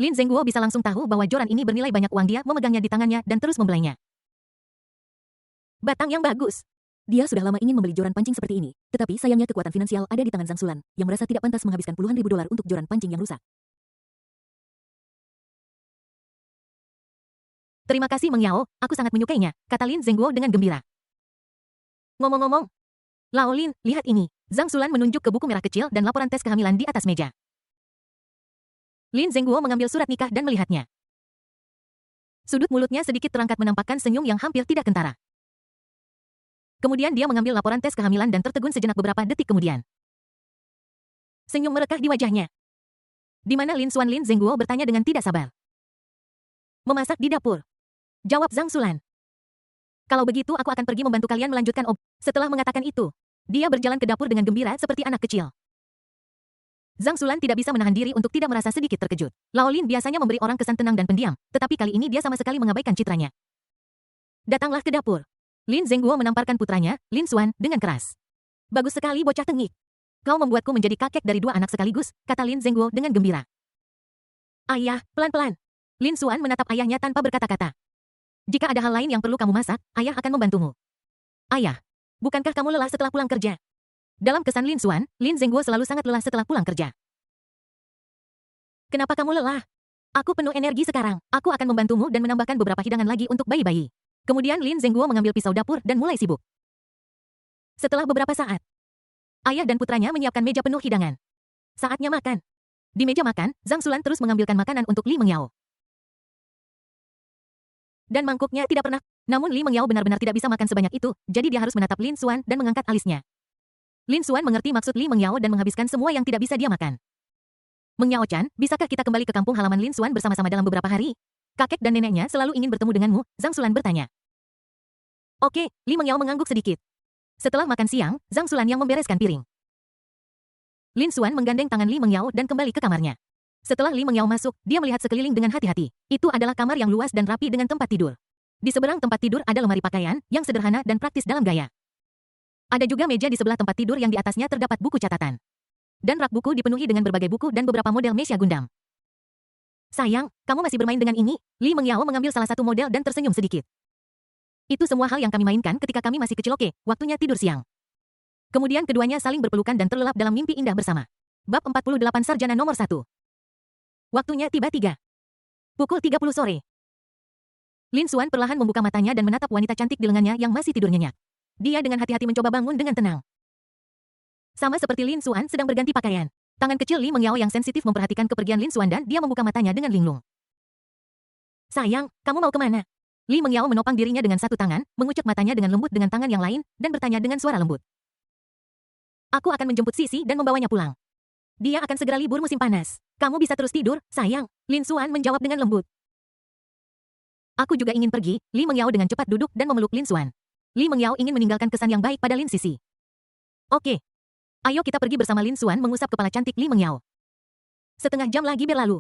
Lin Zhengguo bisa langsung tahu bahwa joran ini bernilai banyak uang. Dia memegangnya di tangannya dan terus membelainya. Batang yang bagus. Dia sudah lama ingin membeli joran pancing seperti ini, tetapi sayangnya kekuatan finansial ada di tangan Zhang Xulan, yang merasa tidak pantas menghabiskan puluhan ribu dolar untuk joran pancing yang rusak. Terima kasih Mengyao, aku sangat menyukainya, kata Lin Zhengguo dengan gembira. Ngomong-ngomong, Lao Lin, lihat ini. Zhang Xulan menunjuk ke buku merah kecil dan laporan tes kehamilan di atas meja. Lin Zhengguo mengambil surat nikah dan melihatnya. Sudut mulutnya sedikit terangkat menampakkan senyum yang hampir tidak kentara. Kemudian dia mengambil laporan tes kehamilan dan tertegun sejenak beberapa detik kemudian. Senyum merekah di wajahnya. Di mana Lin Xuan? Lin Zhengguo bertanya dengan tidak sabar. Memasak di dapur. Jawab Zhang Xulan. Kalau begitu aku akan pergi membantu kalian melanjutkan Setelah mengatakan itu, dia berjalan ke dapur dengan gembira seperti anak kecil. Zhang Xulan tidak bisa menahan diri untuk tidak merasa sedikit terkejut. Lao Lin biasanya memberi orang kesan tenang dan pendiam, tetapi kali ini dia sama sekali mengabaikan citranya. Datanglah ke dapur. Lin Zhengguo menamparkan putranya, Lin Xuan, dengan keras. Bagus sekali bocah tengik. Kau membuatku menjadi kakek dari dua anak sekaligus, kata Lin Zhengguo dengan gembira. Ayah, pelan-pelan. Lin Xuan menatap ayahnya tanpa berkata-kata. Jika ada hal lain yang perlu kamu masak, ayah akan membantumu. Ayah, bukankah kamu lelah setelah pulang kerja? Dalam kesan Lin Xuan, Lin Zhengguo selalu sangat lelah setelah pulang kerja. Kenapa kamu lelah? Aku penuh energi sekarang. Aku akan membantumu dan menambahkan beberapa hidangan lagi untuk bayi-bayi. Kemudian Lin Zhengguo mengambil pisau dapur dan mulai sibuk. Setelah beberapa saat, ayah dan putranya menyiapkan meja penuh hidangan. Saatnya makan. Di meja makan, Zhang Xulan terus mengambilkan makanan untuk Li Mengyao. Dan mangkuknya tidak pernah. Namun Li Mengyao benar-benar tidak bisa makan sebanyak itu, jadi dia harus menatap Lin Xuan dan mengangkat alisnya. Lin Xuan mengerti maksud Li Mengyao dan menghabiskan semua yang tidak bisa dia makan. Mengyao-chan, bisakah kita kembali ke kampung halaman Lin Xuan bersama-sama dalam beberapa hari? Kakek dan neneknya selalu ingin bertemu denganmu, Zhang Xulan bertanya. Oke, Li Mengyao mengangguk sedikit. Setelah makan siang, Zhang Xulan yang membereskan piring. Lin Xuan menggandeng tangan Li Mengyao dan kembali ke kamarnya. Setelah Li Mengyao masuk, dia melihat sekeliling dengan hati-hati. Itu adalah kamar yang luas dan rapi dengan tempat tidur. Di seberang tempat tidur ada lemari pakaian, yang sederhana dan praktis dalam gaya. Ada juga meja di sebelah tempat tidur yang di atasnya terdapat buku catatan. Dan rak buku dipenuhi dengan berbagai buku dan beberapa model meja Gundam. Sayang, kamu masih bermain dengan ini? Li Mengyao mengambil salah satu model dan tersenyum sedikit. Itu semua hal yang kami mainkan ketika kami masih kecil. Oke, waktunya tidur siang. Kemudian keduanya saling berpelukan dan terlelap dalam mimpi indah bersama. Bab 48 Sarjana nomor 1. Waktunya tiba 3. Pukul 30 sore. Lin Xuan perlahan membuka matanya dan menatap wanita cantik di lengannya yang masih tidur nyenyak. Dia dengan hati-hati mencoba bangun dengan tenang. Sama seperti Lin Xuan sedang berganti pakaian. Tangan kecil Li Mengyao yang sensitif memperhatikan kepergian Lin Xuan dan dia membuka matanya dengan linglung. Sayang, kamu mau kemana? Li Mengyao menopang dirinya dengan satu tangan, mengucek matanya dengan lembut dengan tangan yang lain, dan bertanya dengan suara lembut. Aku akan menjemput Sisi dan membawanya pulang. Dia akan segera libur musim panas. Kamu bisa terus tidur, sayang. Lin Xuan menjawab dengan lembut. Aku juga ingin pergi. Li Mengyao dengan cepat duduk dan memeluk Lin Xuan. Li Mengyao ingin meninggalkan kesan yang baik pada Lin Sisi. Oke. Ayo kita pergi bersama. Lin Xuan mengusap kepala cantik Li Mengyao. Setengah jam lagi berlalu.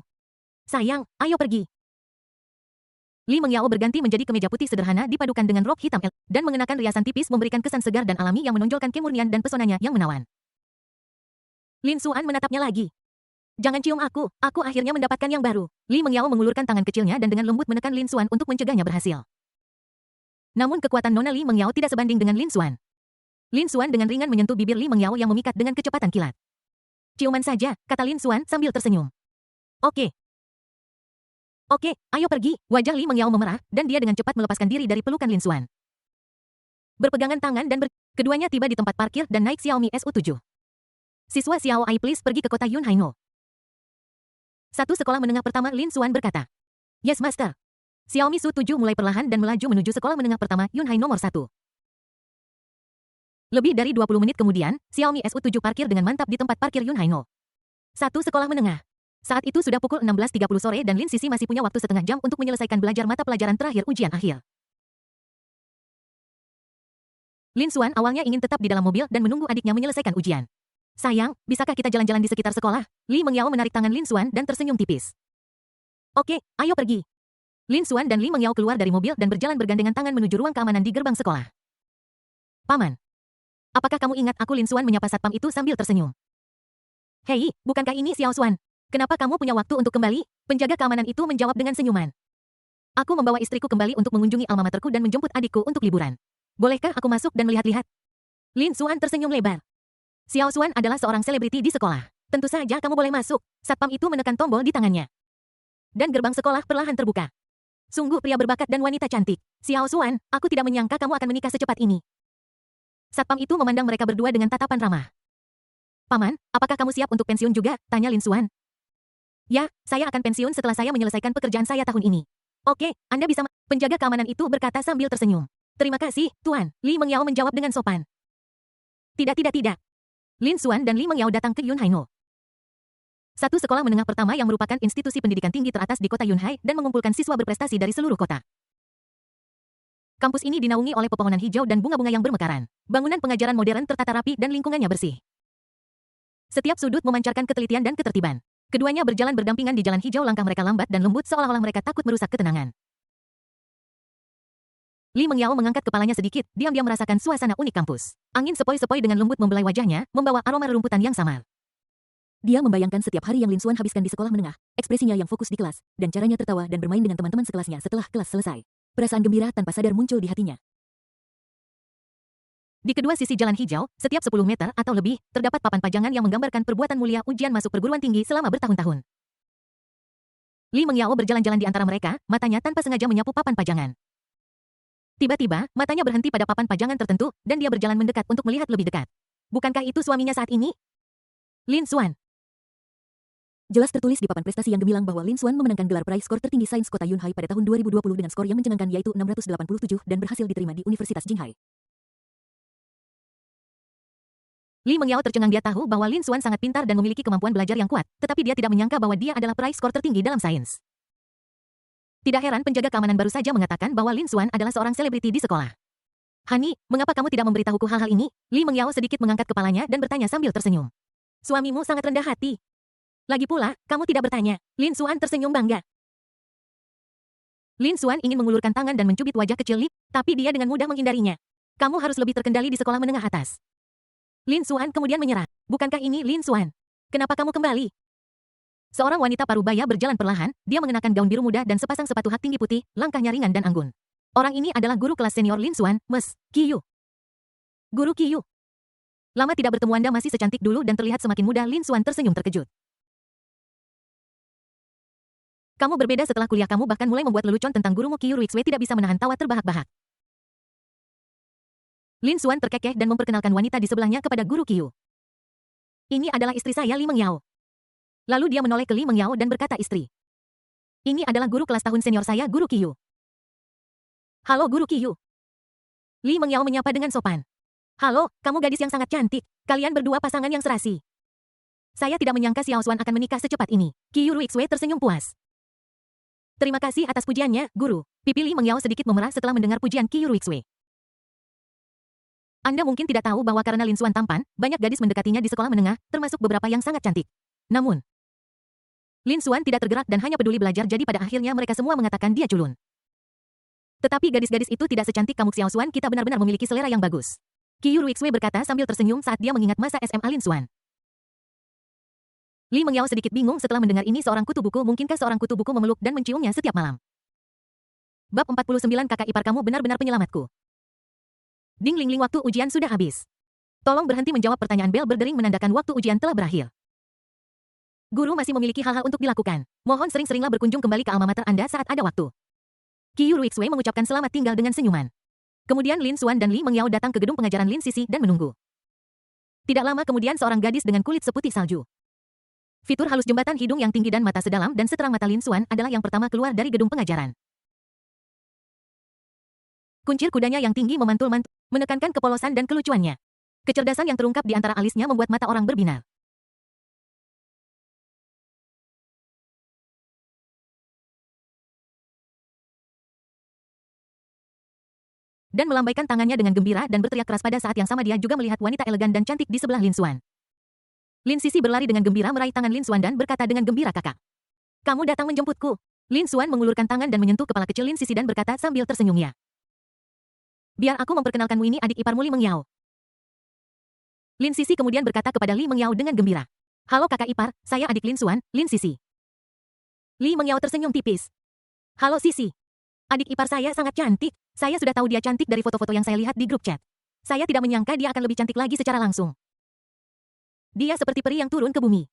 Sayang, ayo pergi. Li Mengyao berganti menjadi kemeja putih sederhana dipadukan dengan rok hitam dan mengenakan riasan tipis memberikan kesan segar dan alami yang menonjolkan kemurnian dan pesonanya yang menawan. Lin Xuan menatapnya lagi. Jangan cium aku akhirnya mendapatkan yang baru. Li Mengyao mengulurkan tangan kecilnya dan dengan lembut menekan Lin Xuan untuk mencegahnya berhasil. Namun kekuatan Nona Li Mengyao tidak sebanding dengan Lin Xuan. Lin Xuan dengan ringan menyentuh bibir Li Mengyao yang memikat dengan kecepatan kilat. Ciuman saja, kata Lin Xuan sambil tersenyum. Oke, ayo pergi. Wajah Li Mengyao memerah, dan dia dengan cepat melepaskan diri dari pelukan Lin Xuan. Berpegangan tangan dan keduanya tiba di tempat parkir dan naik Xiaomi SU7. Siswa Xiao Ai please pergi ke kota Yunhaingo. Satu sekolah menengah pertama Lin Xuan berkata. Yes, Master. Xiaomi Su-7 mulai perlahan dan melaju menuju sekolah menengah pertama Yunhai nomor 1. Lebih dari 20 menit kemudian, Xiaomi Su-7 parkir dengan mantap di tempat parkir Yunhai No. 1 sekolah menengah. Saat itu sudah pukul 16.30 sore dan Lin Sisi masih punya waktu setengah jam untuk menyelesaikan belajar mata pelajaran terakhir ujian akhir. Lin Xuan awalnya ingin tetap di dalam mobil dan menunggu adiknya menyelesaikan ujian. Sayang, bisakah kita jalan-jalan di sekitar sekolah? Li Mengyao menarik tangan Lin Xuan dan tersenyum tipis. Oke, ayo pergi. Lin Xuan dan Li Mengyao keluar dari mobil dan berjalan bergandengan tangan menuju ruang keamanan di gerbang sekolah. Paman. Apakah kamu ingat aku? Lin Xuan menyapa satpam itu sambil tersenyum. Hei, bukankah ini Xiao Xuan? Kenapa kamu punya waktu untuk kembali? Penjaga keamanan itu menjawab dengan senyuman. Aku membawa istriku kembali untuk mengunjungi alma materku dan menjemput adikku untuk liburan. Bolehkah aku masuk dan melihat-lihat? Lin Xuan tersenyum lebar. Xiao Xuan adalah seorang selebriti di sekolah. Tentu saja kamu boleh masuk. Satpam itu menekan tombol di tangannya. Dan gerbang sekolah perlahan terbuka. Sungguh pria berbakat dan wanita cantik. Xiao Xuan, aku tidak menyangka kamu akan menikah secepat ini. Satpam itu memandang mereka berdua dengan tatapan ramah. Paman, apakah kamu siap untuk pensiun juga? Tanya Lin Xuan. Ya, saya akan pensiun setelah saya menyelesaikan pekerjaan saya tahun ini. Oke, Anda bisa. Penjaga keamanan itu berkata sambil tersenyum. Terima kasih, Tuan. Li Mengyao menjawab dengan sopan. Tidak. Lin Xuan dan Li Mengyao datang ke Yunhai No. Satu sekolah menengah pertama yang merupakan institusi pendidikan tinggi teratas di kota Yunhai dan mengumpulkan siswa berprestasi dari seluruh kota. Kampus ini dinaungi oleh pepohonan hijau dan bunga-bunga yang bermekaran. Bangunan pengajaran modern tertata rapi dan lingkungannya bersih. Setiap sudut memancarkan ketelitian dan ketertiban. Keduanya berjalan berdampingan di jalan hijau, langkah mereka lambat dan lembut seolah-olah mereka takut merusak ketenangan. Li Mengyao mengangkat kepalanya sedikit, diam-diam merasakan suasana unik kampus. Angin sepoi-sepoi dengan lembut membelai wajahnya, membawa aroma rerumputan yang samar. Dia membayangkan setiap hari yang Lin Xuan habiskan di sekolah menengah, ekspresinya yang fokus di kelas, dan caranya tertawa dan bermain dengan teman-teman sekelasnya setelah kelas selesai. Perasaan gembira tanpa sadar muncul di hatinya. Di kedua sisi jalan hijau, setiap 10 meter atau lebih, terdapat papan pajangan yang menggambarkan perbuatan mulia ujian masuk perguruan tinggi selama bertahun-tahun. Li Mengyao berjalan-jalan di antara mereka, matanya tanpa sengaja menyapu papan pajangan. Tiba-tiba, matanya berhenti pada papan pajangan tertentu, dan dia berjalan mendekat untuk melihat lebih dekat. Bukankah itu suaminya saat ini? Lin Xuan. Jelas tertulis di papan prestasi yang gemilang bahwa Lin Xuan memenangkan gelar peraih skor tertinggi sains kota Yunhai pada tahun 2020 dengan skor yang mencengangkan yaitu 687 dan berhasil diterima di Universitas Jinghai. Li Mengyao tercengang, dia tahu bahwa Lin Xuan sangat pintar dan memiliki kemampuan belajar yang kuat, tetapi dia tidak menyangka bahwa dia adalah peraih skor tertinggi dalam sains. Tidak heran penjaga keamanan baru saja mengatakan bahwa Lin Xuan adalah seorang selebriti di sekolah. Hani, mengapa kamu tidak memberitahuku hal-hal ini? Li Mengyao sedikit mengangkat kepalanya dan bertanya sambil tersenyum. Suamimu sangat rendah hati. Lagi pula, kamu tidak bertanya. Lin Xuan tersenyum bangga. Lin Xuan ingin mengulurkan tangan dan mencubit wajah kecil Li, tapi dia dengan mudah menghindarinya. Kamu harus lebih terkendali di sekolah menengah atas. Lin Xuan kemudian menyerah. Bukankah ini Lin Xuan? Kenapa kamu kembali? Seorang wanita parubaya berjalan perlahan, dia mengenakan gaun biru muda dan sepasang sepatu hak tinggi putih, langkahnya ringan dan anggun. Orang ini adalah guru kelas senior Lin Xuan, Ms. Qiyu. Guru Qiyu. Lama tidak bertemu, Anda masih secantik dulu dan terlihat semakin muda. Lin Xuan tersenyum terkejut. Kamu berbeda setelah kuliah, kamu bahkan mulai membuat lelucon tentang gurumu. Qiyu Ruixue tidak bisa menahan tawa terbahak-bahak. Lin Xuan terkekeh dan memperkenalkan wanita di sebelahnya kepada guru Qiyu. Ini adalah istri saya, Li Mengyao. Lalu dia menoleh ke Li Mengyao dan berkata, istri. Ini adalah guru kelas tahun senior saya, guru Qiyu. Halo guru Qiyu. Li Mengyao menyapa dengan sopan. Halo, kamu gadis yang sangat cantik. Kalian berdua pasangan yang serasi. Saya tidak menyangka Xiao Xuan akan menikah secepat ini. Qiyu Ruixue tersenyum puas. Terima kasih atas pujiannya, guru. Pipi Li Mengyao sedikit memerah setelah mendengar pujian Qiyu Ruixue. Anda mungkin tidak tahu bahwa karena Lin Xuan tampan, banyak gadis mendekatinya di sekolah menengah, termasuk beberapa yang sangat cantik. Namun, Lin Xuan tidak tergerak dan hanya peduli belajar, jadi pada akhirnya mereka semua mengatakan dia culun. Tetapi gadis-gadis itu tidak secantik kamu, Xiao Xuan, kita benar-benar memiliki selera yang bagus. Qiyu Ruixue berkata sambil tersenyum saat dia mengingat masa SMA Lin Xuan. Li Mengyao sedikit bingung setelah mendengar ini. Seorang kutu buku, mungkinkah seorang kutu buku memeluk dan menciumnya setiap malam? Bab 49, kakak ipar kamu benar-benar penyelamatku. Ding ling ling, waktu ujian sudah habis. Tolong berhenti menjawab pertanyaan. Bel berdering menandakan waktu ujian telah berakhir. Guru masih memiliki hal-hal untuk dilakukan. Mohon sering-seringlah berkunjung kembali ke alma mater Anda saat ada waktu. Qiyu Ruixue mengucapkan selamat tinggal dengan senyuman. Kemudian Lin Xuan dan Li Mengyao datang ke gedung pengajaran Lin Sisi dan menunggu. Tidak lama kemudian seorang gadis dengan kulit seputih salju Fitur halus jembatan hidung yang tinggi dan mata sedalam dan seterang mata Lin Xuan adalah yang pertama keluar dari gedung pengajaran. Kuncir kudanya yang tinggi memantul-mantul, menekankan kepolosan dan kelucuannya. Kecerdasan yang terungkap di antara alisnya membuat mata orang berbinar. Dan melambaikan tangannya dengan gembira dan berteriak keras pada saat yang sama dia juga melihat wanita elegan dan cantik di sebelah Lin Xuan. Lin Sisi berlari dengan gembira meraih tangan Lin Xuan dan berkata dengan gembira, "Kakak, kamu datang menjemputku." Lin Xuan mengulurkan tangan dan menyentuh kepala kecil Lin Sisi dan berkata sambil tersenyum, "Ya. Biar aku memperkenalkanmu, ini adik iparmu Li Mengyao." Lin Sisi kemudian berkata kepada Li Mengyao dengan gembira, "Halo kakak ipar, saya adik Lin Xuan, Lin Sisi." Li Mengyao tersenyum tipis. "Halo Sisi. Adik ipar saya sangat cantik. Saya sudah tahu dia cantik dari foto-foto yang saya lihat di grup chat. Saya tidak menyangka dia akan lebih cantik lagi secara langsung. Dia seperti peri yang turun ke bumi."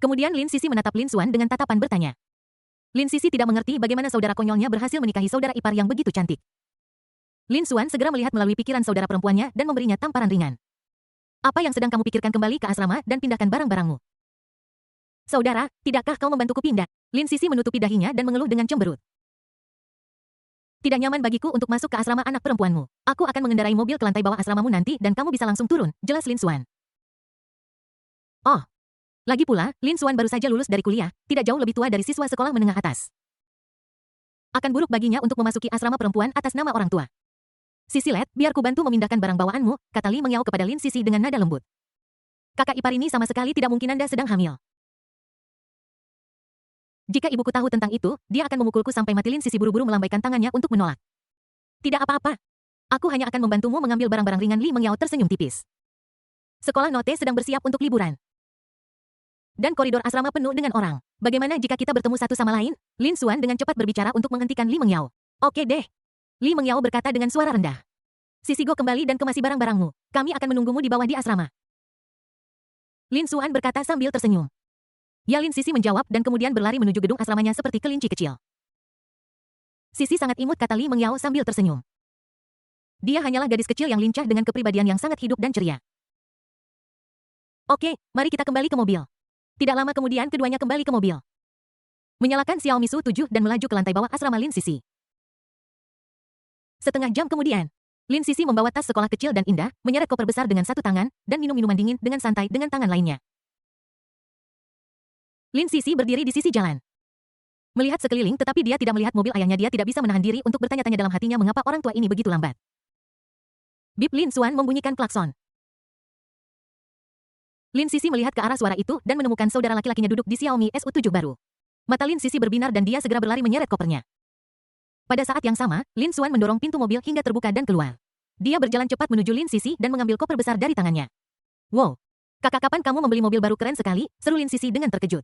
Kemudian Lin Sisi menatap Lin Xuan dengan tatapan bertanya. Lin Sisi tidak mengerti bagaimana saudara konyolnya berhasil menikahi saudara ipar yang begitu cantik. Lin Xuan segera melihat melalui pikiran saudara perempuannya dan memberinya tamparan ringan. "Apa yang sedang kamu pikirkan? Kembali ke asrama dan pindahkan barang-barangmu." "Saudara, tidakkah kau membantuku pindah?" Lin Sisi menutupi dahinya dan mengeluh dengan cemberut. "Tidak nyaman bagiku untuk masuk ke asrama anak perempuanmu. Aku akan mengendarai mobil ke lantai bawah asramamu nanti dan kamu bisa langsung turun," jelas Lin Xuan. "Oh. Lagi pula, Lin Xuan baru saja lulus dari kuliah, tidak jauh lebih tua dari siswa sekolah menengah atas. Akan buruk baginya untuk memasuki asrama perempuan atas nama orang tua." "Sisi Let, biar ku bantu memindahkan barang bawaanmu," kata Li Mengyao kepada Lin Sisi dengan nada lembut. "Kakak ipar ini sama sekali tidak mungkin Anda sedang hamil. Jika ibuku tahu tentang itu, dia akan memukulku sampai mati." Lin Sisi buru-buru melambaikan tangannya untuk menolak. "Tidak apa-apa. Aku hanya akan membantumu mengambil barang-barang ringan." Li Mengyao tersenyum tipis. "Sekolah Note sedang bersiap untuk liburan. Dan koridor asrama penuh dengan orang. Bagaimana jika kita bertemu satu sama lain?" Lin Xuan dengan cepat berbicara untuk menghentikan Li Mengyao. "Oke deh." Li Mengyao berkata dengan suara rendah. "Sisi Go, kembali dan kemasi barang-barangmu. Kami akan menunggumu di bawah di asrama." Lin Xuan berkata sambil tersenyum. Ya, Lin Sisi menjawab dan kemudian berlari menuju gedung asramanya seperti kelinci kecil. "Sisi sangat imut," kata Li Mengyao sambil tersenyum. Dia hanyalah gadis kecil yang lincah dengan kepribadian yang sangat hidup dan ceria. "Oke, mari kita kembali ke mobil." Tidak lama kemudian keduanya kembali ke mobil. Menyalakan Xiaomi Su-7 dan melaju ke lantai bawah asrama Lin Sisi. Setengah jam kemudian, Lin Sisi membawa tas sekolah kecil dan indah, menyeret koper besar dengan satu tangan, dan minum minuman dingin dengan santai dengan tangan lainnya. Lin Sisi berdiri di sisi jalan. Melihat sekeliling tetapi dia tidak melihat mobil ayahnya. Dia tidak bisa menahan diri untuk bertanya-tanya dalam hatinya mengapa orang tua ini begitu lambat. Bip, Lin Xuan membunyikan klakson. Lin Sisi melihat ke arah suara itu dan menemukan saudara laki-lakinya duduk di Xiaomi Su-7 baru. Mata Lin Sisi berbinar dan dia segera berlari menyeret kopernya. Pada saat yang sama, Lin Xuan mendorong pintu mobil hingga terbuka dan keluar. Dia berjalan cepat menuju Lin Sisi dan mengambil koper besar dari tangannya. "Wow, kakak, kapan kamu membeli mobil baru? Keren sekali," seru Lin Sisi dengan terkejut.